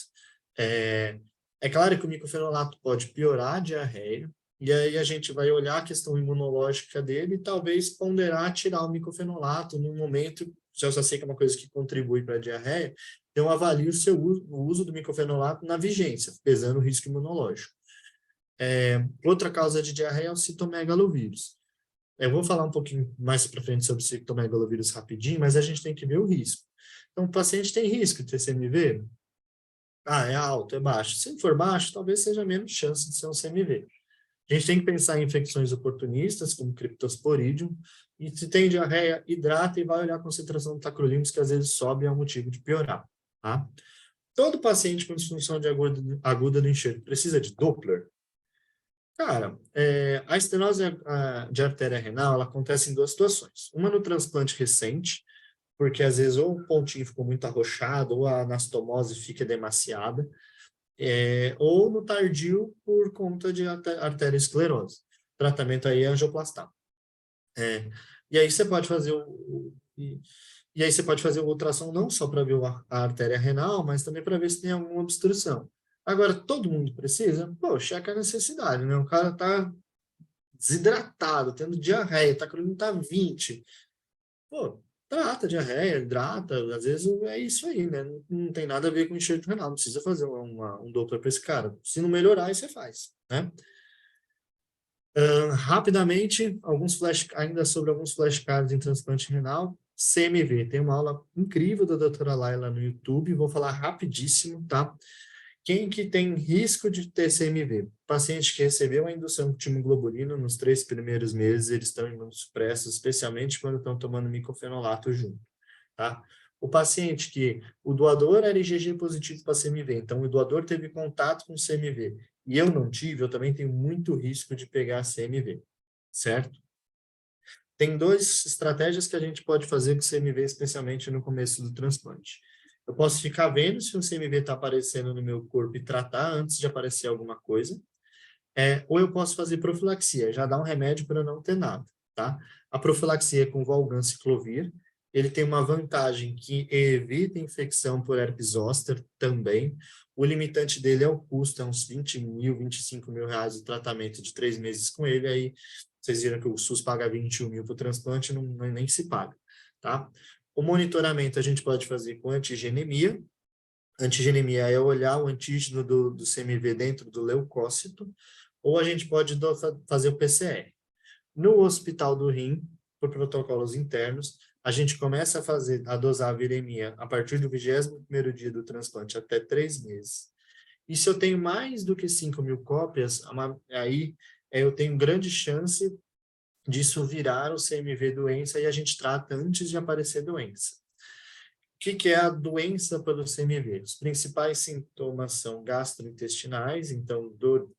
Speaker 2: É claro que o micofenolato pode piorar a diarreia, e aí a gente vai olhar a questão imunológica dele e talvez ponderar tirar o micofenolato no momento, se eu já sei que é uma coisa que contribui para a diarreia, então avalie o uso do micofenolato na vigência, pesando o risco imunológico. Outra causa de diarreia é o citomegalovírus. Eu vou falar um pouquinho mais para frente sobre o citomegalovírus rapidinho, mas a gente tem que ver o risco. Então, o paciente tem risco de ter CMV? É alto, é baixo. Se for baixo, talvez seja menos chance de ser um CMV. A gente tem que pensar em infecções oportunistas, como Cryptosporidium, e se tem diarreia, hidrata e vai olhar a concentração do tacrolimus, que às vezes sobe e é um motivo de piorar. Tá? Todo paciente com disfunção aguda do enxerto precisa de Doppler? Cara, a estenose de artéria renal ela acontece em 2 situações. Uma no transplante recente, porque às vezes ou o pontinho ficou muito arrochado, ou a anastomose fica demasiada, ou no tardio por conta de arteriosclerose. O tratamento aí é angioplastar. E aí você pode fazer e aí você pode fazer o ultrassom não só para ver a artéria renal, mas também para ver se tem alguma obstrução. Agora, todo mundo precisa? Checa a necessidade, né? O cara tá desidratado, tendo diarreia, tá querendo tá 20. Trata diarreia, hidrata, às vezes é isso aí, né? Não tem nada a ver com enxerto renal, não precisa fazer um Doppler para esse cara. Se não melhorar, aí você faz, né? Rapidamente, ainda sobre alguns flashcards em transplante renal, CMV. Tem uma aula incrível da doutora Laila no YouTube, vou falar rapidíssimo, tá? Quem que tem risco de ter CMV? Paciente que recebeu a indução de timoglobulina nos 3 primeiros meses, eles estão imunossupressos, especialmente quando estão tomando micofenolato junto, tá? O paciente que o doador era IgG positivo para CMV, então o doador teve contato com CMV, e eu não tive, eu também tenho muito risco de pegar CMV, certo? Tem 2 estratégias que a gente pode fazer com CMV, especialmente no começo do transplante. Eu posso ficar vendo se um CMV está aparecendo no meu corpo e tratar antes de aparecer alguma coisa, ou eu posso fazer profilaxia, já dar um remédio para não ter nada, tá? A profilaxia é com valganciclovir, ele tem uma vantagem que evita infecção por herpes zoster também. O limitante dele é o custo, é uns 20 mil, 25 mil reais o tratamento de 3 meses com ele, aí vocês viram que o SUS paga 21 mil para o transplante, nem se paga, tá? O monitoramento a gente pode fazer com antigenemia. Antigenemia é olhar o antígeno do CMV dentro do leucócito, ou a gente pode fazer o PCR. No hospital do rim, por protocolos internos, a gente começa a dosar a viremia a partir do 21º dia do transplante, até 3 meses. E se eu tenho mais do que 5 mil cópias, aí eu tenho grande chance disso virar o CMV doença e a gente trata antes de aparecer doença. que é a doença pelo CMV? Os principais sintomas são gastrointestinais, então dor,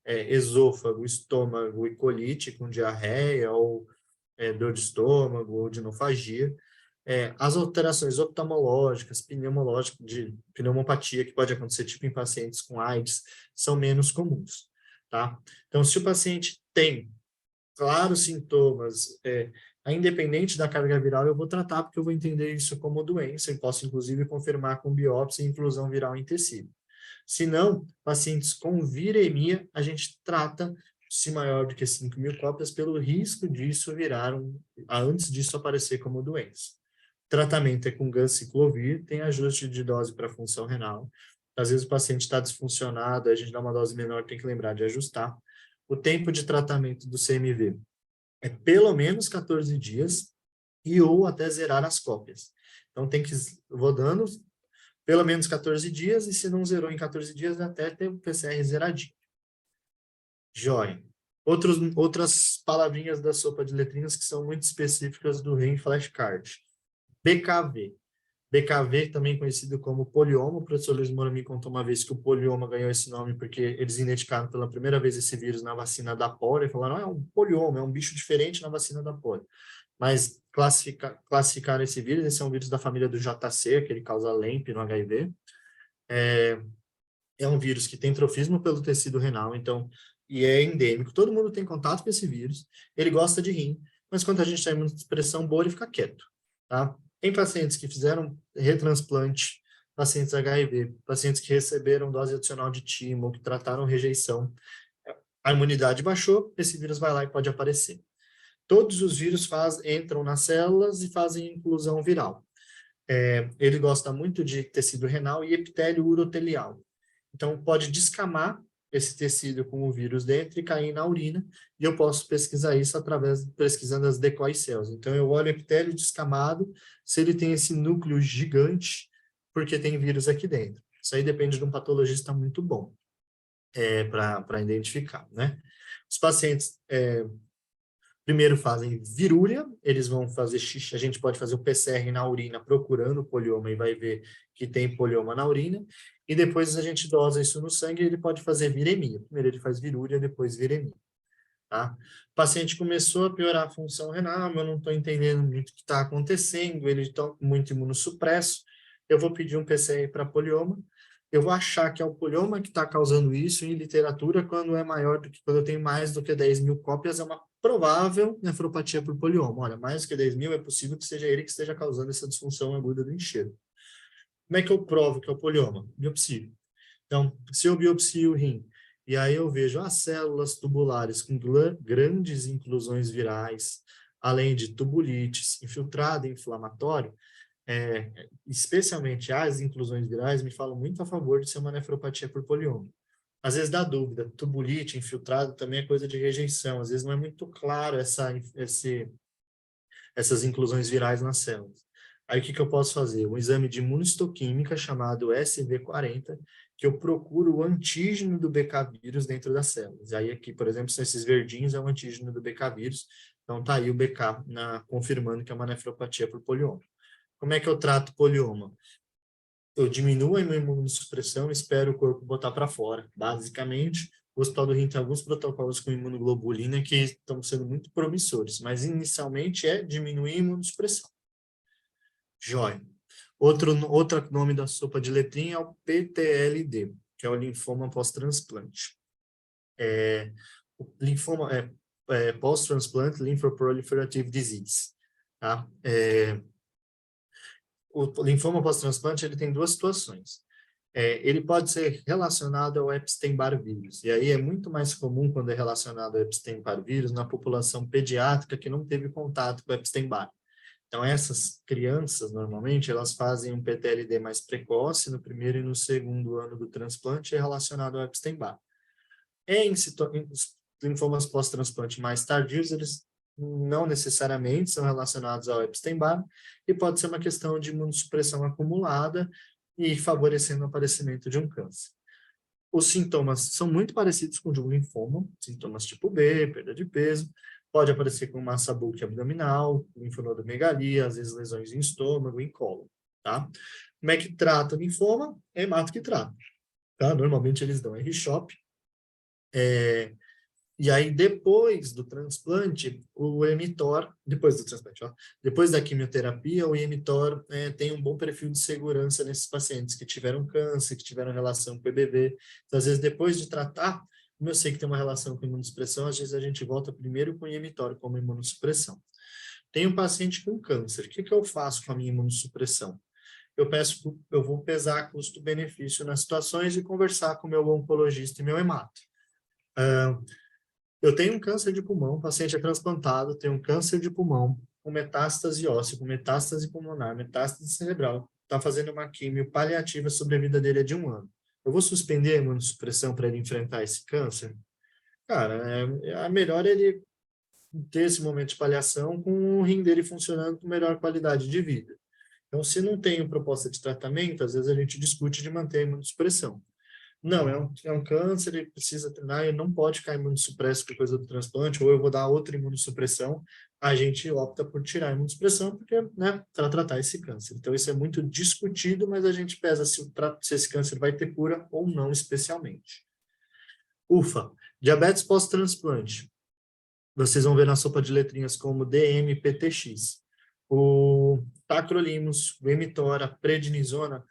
Speaker 2: esôfago, estômago e colite com diarreia ou dor de estômago ou de enofagia. As alterações oftalmológicas, pneumológicas, de pneumopatia, que pode acontecer tipo em pacientes com AIDS, são menos comuns, tá? Então, se o paciente tem claros sintomas, independente da carga viral, eu vou tratar porque eu vou entender isso como doença e posso, inclusive, confirmar com biópsia e inclusão viral em tecido. Se não, pacientes com viremia, a gente trata se maior do que 5.000 cópias pelo risco disso antes disso aparecer como doença. Tratamento é com ganciclovir, tem ajuste de dose para função renal. Às vezes o paciente está disfuncionado, a gente dá uma dose menor, tem que lembrar de ajustar. O tempo de tratamento do CMV é pelo menos 14 dias e ou até zerar as cópias. Então, vou dando pelo menos 14 dias e se não zerou em 14 dias, até ter o PCR zeradinho. Joia. Outras palavrinhas da sopa de letrinhas que são muito específicas do REM Flashcard. BKV. BKV, também conhecido como polioma. O professor Luiz Moura me contou uma vez que o polioma ganhou esse nome porque eles identificaram pela primeira vez esse vírus na vacina da polio e falaram, é um polioma, é um bicho diferente na vacina da polio. Mas classificaram esse vírus, esse é um vírus da família do JC, que ele causa LEMP no HIV. É um vírus que tem trofismo pelo tecido renal, então, e é endêmico. Todo mundo tem contato com esse vírus, ele gosta de rim, mas quando a gente tem uma expressão boa, ele fica quieto, tá? Em pacientes que fizeram retransplante, pacientes HIV, pacientes que receberam dose adicional de timo, que trataram rejeição, a imunidade baixou, esse vírus vai lá e pode aparecer. Todos os vírus entram nas células e fazem inclusão viral. Ele gosta muito de tecido renal e epitélio urotelial. Então, pode descamar esse tecido com o vírus dentro e cair na urina, e eu posso pesquisar isso pesquisando as decoy cells. Então, eu olho o epitélio descamado, se ele tem esse núcleo gigante, porque tem vírus aqui dentro. Isso aí depende de um patologista muito bom para identificar, né? Os pacientes primeiro fazem virúria, eles vão fazer xixi, a gente pode fazer o PCR na urina procurando o polioma e vai ver que tem polioma na urina, e depois a gente dosa isso no sangue e ele pode fazer viremia. Primeiro ele faz virúria, depois viremia. Tá? O paciente começou a piorar a função renal, eu não estou entendendo muito o que está acontecendo, ele está muito imunossupresso, eu vou pedir um PCR para polioma, eu vou achar que é o polioma que está causando isso em literatura, quando eu tenho mais do que 10.000 cópias, é uma provável nefropatia por polioma. Olha, mais do que 10.000 é possível que seja ele que esteja causando essa disfunção aguda do enxerto. Como é que eu provo que é o polioma? Biopsia. Então, se eu biopsio o rim, e aí eu vejo as células tubulares com grandes inclusões virais, além de tubulites, infiltrado inflamatório, especialmente as inclusões virais, me falam muito a favor de ser uma nefropatia por polioma. Às vezes dá dúvida, tubulite, infiltrado também é coisa de rejeição, às vezes não é muito claro essas inclusões virais nas células. Aí o que eu posso fazer? Um exame de imunohistoquímica chamado SV40, que eu procuro o antígeno do BK vírus dentro das células. Aí aqui, por exemplo, são esses verdinhos, é o antígeno do BK vírus, então tá aí o BK confirmando que é uma nefropatia por polioma. Como é que eu trato polioma? Eu diminuo a imunossupressão, espero o corpo botar para fora. Basicamente, o Hospital do Rim tem alguns protocolos com imunoglobulina que estão sendo muito promissores, mas inicialmente é diminuir a imunossupressão. Joia. Outro nome da sopa de letrinha é o PTLD, que é o linfoma pós-transplante. O linfoma pós-transplante lymphoproliferative disease. Tá? O linfoma pós-transplante ele tem duas situações. Ele pode ser relacionado ao Epstein-Barr vírus, e aí é muito mais comum quando é relacionado ao Epstein-Barr vírus na população pediátrica que não teve contato com o Epstein-Barr. Então, essas crianças, normalmente, elas fazem um PTLD mais precoce no primeiro e no segundo ano do transplante relacionado ao Epstein-Barr. Em linfomas pós-transplante mais tardios, eles não necessariamente são relacionados ao Epstein-Barr e pode ser uma questão de imunossupressão acumulada e favorecendo o aparecimento de um câncer. Os sintomas são muito parecidos com o de um linfoma, sintomas tipo B, perda de peso, pode aparecer com massa bulk abdominal, linfonodomegalia, às vezes lesões em estômago, em colo. tá? Como é que trata o linfoma? É hemato que trata, tá? Normalmente eles dão R-CHOP, e aí depois do transplante, o emitor, depois do transplante, ó, depois da quimioterapia, o emitor tem um bom perfil de segurança nesses pacientes que tiveram câncer, que tiveram relação com o EBV. Então, às vezes, depois de tratar, como eu sei que tem uma relação com imunossupressão, às vezes a gente volta primeiro com o emitor como imunossupressão. Tem um paciente com câncer, o que que eu faço com a minha imunossupressão? Eu vou pesar custo-benefício nas situações e conversar com o meu oncologista e meu hemato. Eu tenho um câncer de pulmão, o paciente é transplantado, tem um câncer de pulmão, com metástase óssea, com metástase pulmonar, metástase cerebral, está fazendo uma quimio paliativa, sobre a vida dele é de 1 ano. Eu vou suspender a imunossupressão para ele enfrentar esse câncer? Cara, é melhor ele ter esse momento de paliação com o rim dele funcionando com melhor qualidade de vida. Então, se não tem proposta de tratamento, às vezes a gente discute de manter a imunossupressão. Não, é um câncer, ele precisa treinar, ele não pode ficar imunossupresso por coisa do transplante, ou eu vou dar outra imunossupressão, a gente opta por tirar a imunossupressão, porque, né, para tratar esse câncer. Então, isso é muito discutido, mas a gente pesa se esse câncer vai ter cura ou não, especialmente. UFA, diabetes pós-transplante. Vocês vão ver na sopa de letrinhas como DMPTX. O tacrolimus, o emitora, a prednisona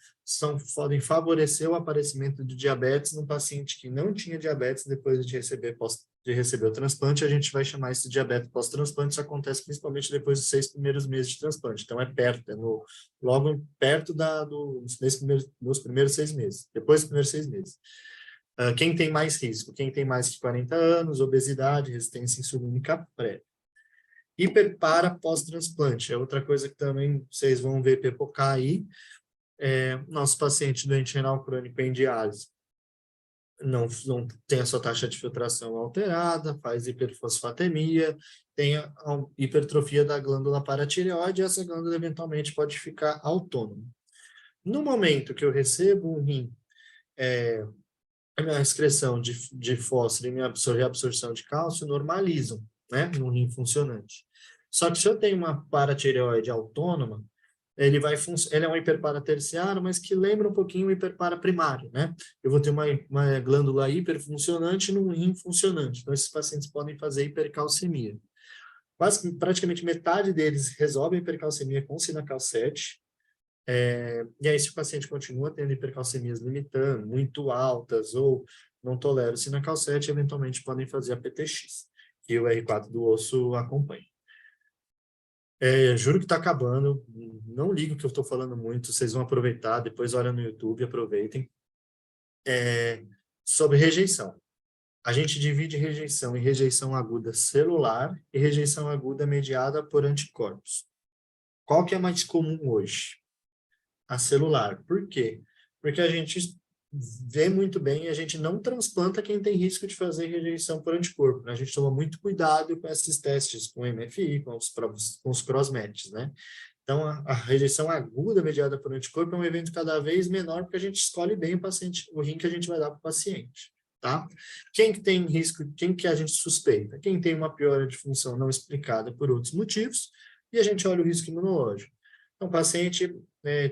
Speaker 2: podem favorecer o aparecimento de diabetes no paciente que não tinha diabetes depois de receber o transplante. A gente vai chamar isso de diabetes pós-transplante. Isso acontece principalmente depois dos 6 primeiros meses de transplante. Então, é perto, logo perto nos primeiros 6 meses, depois dos primeiros 6 meses. Quem tem mais risco? Quem tem mais de 40 anos, obesidade, resistência insulínica prévia. Hiperpara pós-transplante, é outra coisa que também vocês vão ver pipocar aí. Nosso paciente doente renal crônico em diálise não tem a sua taxa de filtração alterada, faz hiperfosfatemia, tem a hipertrofia da glândula paratireoide, e essa glândula eventualmente pode ficar autônoma. No momento que eu recebo um rim, a minha excreção de fósforo e minha reabsorção de cálcio normalizam, né, num rim funcionante. Só que se eu tenho uma paratireoide autônoma, ele é um hiperpara terciário, mas que lembra um pouquinho o hiperpara primário, né? Eu vou ter uma glândula hiperfuncionante num rim funcionante. Então, esses pacientes podem fazer hipercalcemia. Praticamente metade deles resolve a hipercalcemia com Sinacal 7, e aí, se o paciente continua tendo hipercalcemias limitando, muito altas, ou não tolera o Sinacal 7, eventualmente podem fazer a PTX, que o R4 do osso acompanha. Juro que está acabando, não ligo que eu estou falando muito, vocês vão aproveitar, depois olha no YouTube, aproveitem. Sobre rejeição. A gente divide rejeição em rejeição aguda celular e rejeição aguda mediada por anticorpos. Qual que é mais comum hoje? A celular. Por quê? Porque a gente vê muito bem e a gente não transplanta quem tem risco de fazer rejeição por anticorpo, né? A gente toma muito cuidado com esses testes, com MFI, com os cross-matches, né? Então, a rejeição aguda mediada por anticorpo é um evento cada vez menor, porque a gente escolhe bem o rim que a gente vai dar para o paciente, tá? Quem que tem risco, quem que a gente suspeita? Quem tem uma piora de função não explicada por outros motivos, e a gente olha o risco imunológico. Então, o paciente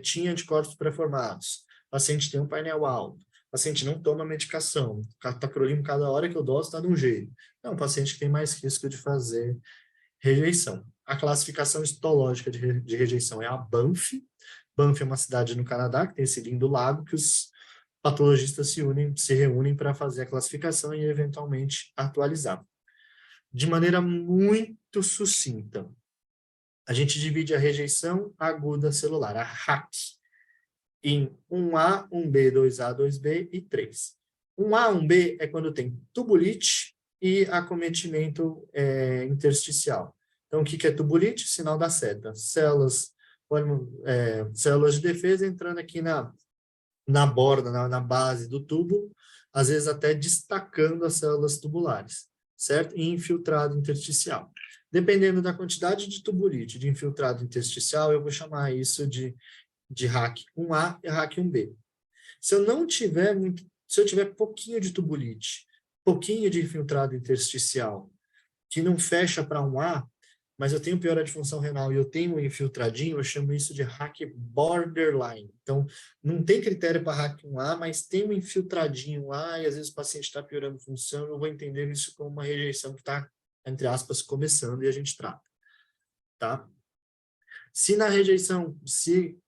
Speaker 2: tinha anticorpos pré-formados, o paciente tem um painel alto, o paciente não toma medicação, tacrolimus cada hora que eu dou está de um jeito. É um paciente que tem mais risco de fazer rejeição. A classificação histológica de rejeição é a Banff. Banff é uma cidade no Canadá, que tem esse lindo lago, que os patologistas se reúnem para fazer a classificação e, eventualmente, atualizar. De maneira muito sucinta, a gente divide a rejeição aguda celular, a RAC, em 1A, 1B, 2A, 2B e 3. 1A, 1B é quando tem tubulite e acometimento intersticial. Então, o que é tubulite? Sinal da seta. Células de defesa entrando aqui na borda, na base do tubo, às vezes até destacando as células tubulares, certo? E infiltrado intersticial. Dependendo da quantidade de tubulite, de infiltrado intersticial, eu vou chamar isso de RAC 1A e RAC 1B. Se eu tiver pouquinho de tubulite, pouquinho de infiltrado intersticial, que não fecha para 1A, mas eu tenho piora de função renal e eu tenho um infiltradinho, eu chamo isso de RAC borderline. Então, não tem critério para RAC 1A, mas tem um infiltradinho lá, e às vezes o paciente está piorando função, eu vou entender isso como uma rejeição que está, entre aspas, começando e a gente trata, tá? Se na rejeição, se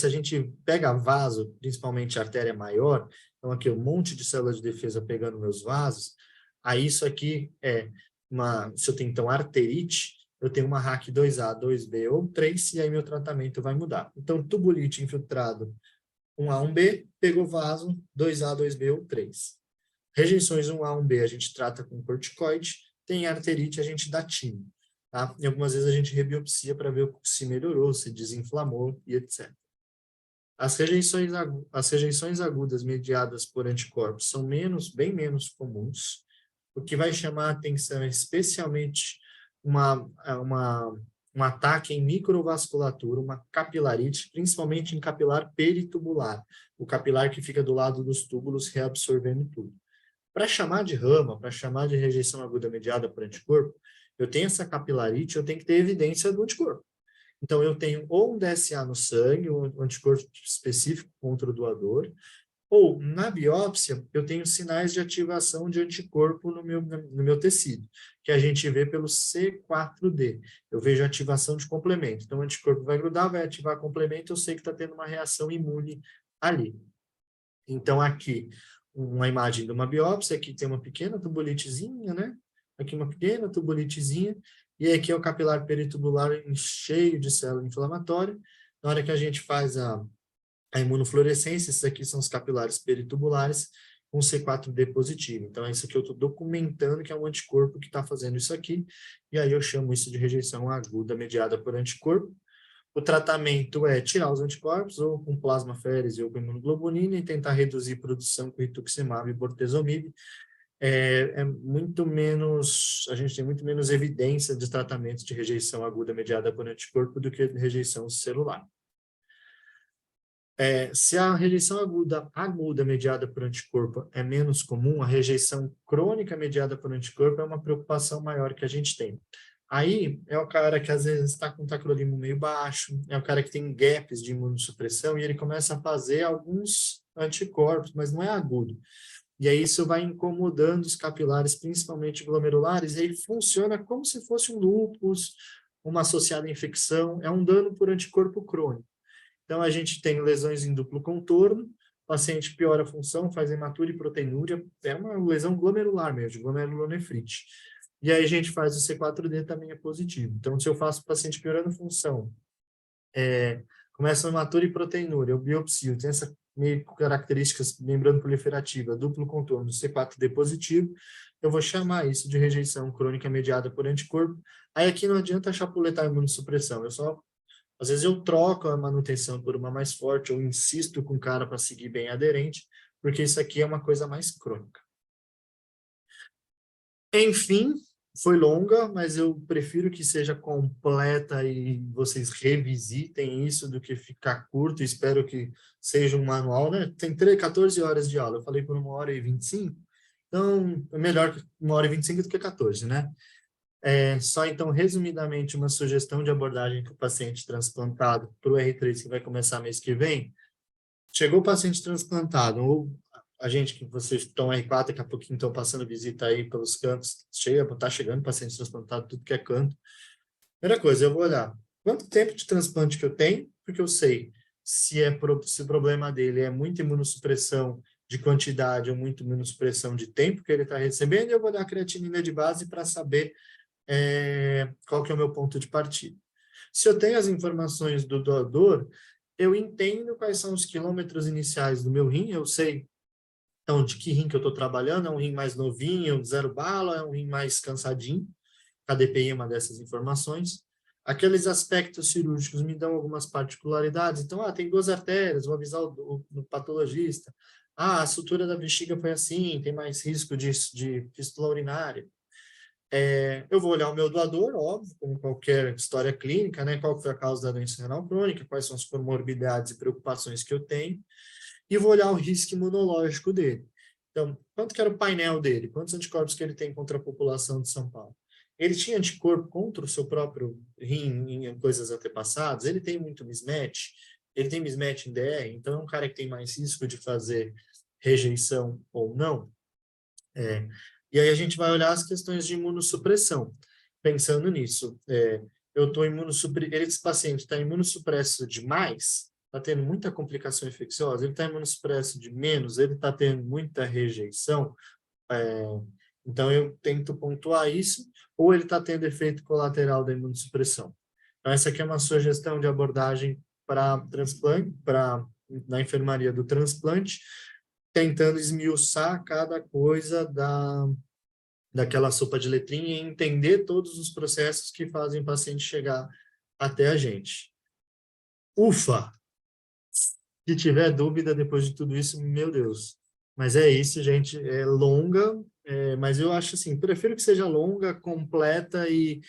Speaker 2: a gente pega vaso, principalmente artéria maior, então aqui um monte de células de defesa pegando meus vasos, aí isso aqui se eu tenho então arterite, eu tenho uma RAC 2A, 2B ou 3, e aí meu tratamento vai mudar. Então, tubulite infiltrado 1A, 1B, pegou vaso, 2A, 2B ou 3. Rejeições 1A, 1B a gente trata com corticoide, tem arterite, a gente dá timo. Tá? E algumas vezes a gente rebiopsia para ver se melhorou, se desinflamou e etc. As rejeições agudas mediadas por anticorpos são bem menos comuns. O que vai chamar a atenção é especialmente um ataque em microvasculatura, uma capilarite, principalmente em capilar peritubular, o capilar que fica do lado dos túbulos reabsorvendo tudo. Para chamar de rama, para chamar de rejeição aguda mediada por anticorpo, eu tenho essa capilarite, eu tenho que ter evidência do anticorpo. Então, eu tenho ou um DSA no sangue, um anticorpo específico contra o doador, ou, na biópsia, eu tenho sinais de ativação de anticorpo no meu tecido, que a gente vê pelo C4D. Eu vejo ativação de complemento. Então, o anticorpo vai grudar, vai ativar complemento, eu sei que está tendo uma reação imune ali. Então, aqui, uma imagem de uma biópsia, aqui tem uma pequena tubulitezinha, né? Aqui uma pequena tubulitezinha, e aqui é o capilar peritubular cheio de célula inflamatória. Na hora que a gente faz a imunofluorescência, esses aqui são os capilares peritubulares com C4D positivo. Então, é isso que eu estou documentando que é um anticorpo que está fazendo isso aqui, e aí eu chamo isso de rejeição aguda mediada por anticorpo. O tratamento é tirar os anticorpos, ou com plasmaférese ou com imunoglobulina, e tentar reduzir a produção com rituximab e bortezomib. A gente tem muito menos evidência de tratamento de rejeição aguda mediada por anticorpo do que de rejeição celular. Se a rejeição aguda mediada por anticorpo é menos comum, a rejeição crônica mediada por anticorpo é uma preocupação maior que a gente tem. Aí é o cara que às vezes está com tacrolimo meio baixo, é o cara que tem gaps de imunossupressão e ele começa a fazer alguns anticorpos, mas não é agudo. E aí isso vai incomodando os capilares, principalmente glomerulares, e aí funciona como se fosse um lúpus, uma associada à infecção, é um dano por anticorpo crônico. Então, a gente tem lesões em duplo contorno, o paciente piora a função, faz hematura e proteinúria, é uma lesão glomerular mesmo, glomerulonefrite. E aí a gente faz o C4D, também é positivo. Então, se eu faço o paciente piorando função, começa a hematura e proteinúria, eu biopsio, tem essa meio características, membrana proliferativa, duplo contorno, C4D positivo, eu vou chamar isso de rejeição crônica mediada por anticorpo. Aí aqui não adianta chapuletar a imunossupressão, às vezes eu troco a manutenção por uma mais forte, ou insisto com o cara para seguir bem aderente, porque isso aqui é uma coisa mais crônica. Enfim, foi longa, mas eu prefiro que seja completa e vocês revisitem isso do que ficar curto. Espero que seja um manual, né? Tem 14 horas de aula, eu falei por 1h25, então é melhor 1h25 do que 14, né? Só então, resumidamente, uma sugestão de abordagem para o paciente transplantado para o R3, que vai começar mês que vem. Chegou o paciente transplantado, ou a gente que vocês estão R4, daqui a pouquinho estão passando visita aí pelos cantos, está chegando paciente transplantado, tudo que é canto. Primeira coisa, eu vou olhar quanto tempo de transplante que eu tenho, porque eu sei se o problema dele é muita imunossupressão de quantidade ou muita imunossupressão de tempo que ele está recebendo, e eu vou dar a creatinina de base para saber qual que é o meu ponto de partida. Se eu tenho as informações do doador, eu entendo quais são os quilômetros iniciais do meu rim, eu sei então, de que rim que eu estou trabalhando, é um rim mais novinho, zero bala, é um rim mais cansadinho, a DPI é uma dessas informações. Aqueles aspectos cirúrgicos me dão algumas particularidades, então, tem 2 artérias, vou avisar o patologista, a sutura da bexiga foi assim, tem mais risco de fístula urinária. Eu vou olhar o meu doador, óbvio, como qualquer história clínica, né? Qual foi a causa da doença renal crônica, quais são as comorbidades e preocupações que eu tenho, e vou olhar o risco imunológico dele. Então, quanto que era o painel dele? Quantos anticorpos que ele tem contra a população de São Paulo? ele tinha anticorpo contra o seu próprio rim em coisas antepassadas, ele tem muito mismatch, ele tem mismatch em DR, então é um cara que tem mais risco de fazer rejeição ou não. E aí a gente vai olhar as questões de imunossupressão. Pensando nisso, eu estou esse paciente está imunossupresso demais, está tendo muita complicação infecciosa, ele está imunossupresso de menos, ele está tendo muita rejeição, então eu tento pontuar isso, ou ele está tendo efeito colateral da imunossupressão. Então essa aqui é uma sugestão de abordagem para transplante, na enfermaria do transplante, tentando esmiuçar cada coisa daquela sopa de letrinha e entender todos os processos que fazem o paciente chegar até a gente. Ufa! Se tiver dúvida depois de tudo isso, meu Deus. Mas é isso, gente. É longa, mas eu acho assim, prefiro que seja longa, completa e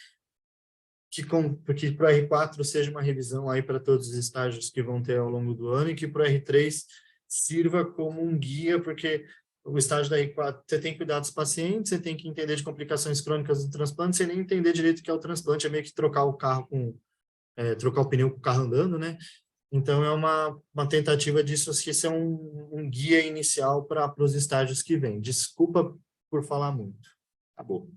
Speaker 2: que para o R4 seja uma revisão aí para todos os estágios que vão ter ao longo do ano e que para o R3 sirva como um guia, porque o estágio da R4, você tem que cuidar dos pacientes, você tem que entender de complicações crônicas do transplante, você nem entender direito o que é o transplante, é meio que trocar o carro trocar o pneu com o carro andando, né? Então, é uma tentativa disso que ser um guia inicial para os estágios que vêm. Desculpa por falar muito. Acabou.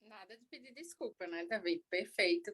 Speaker 3: Nada de pedir desculpa, né, David? Perfeito.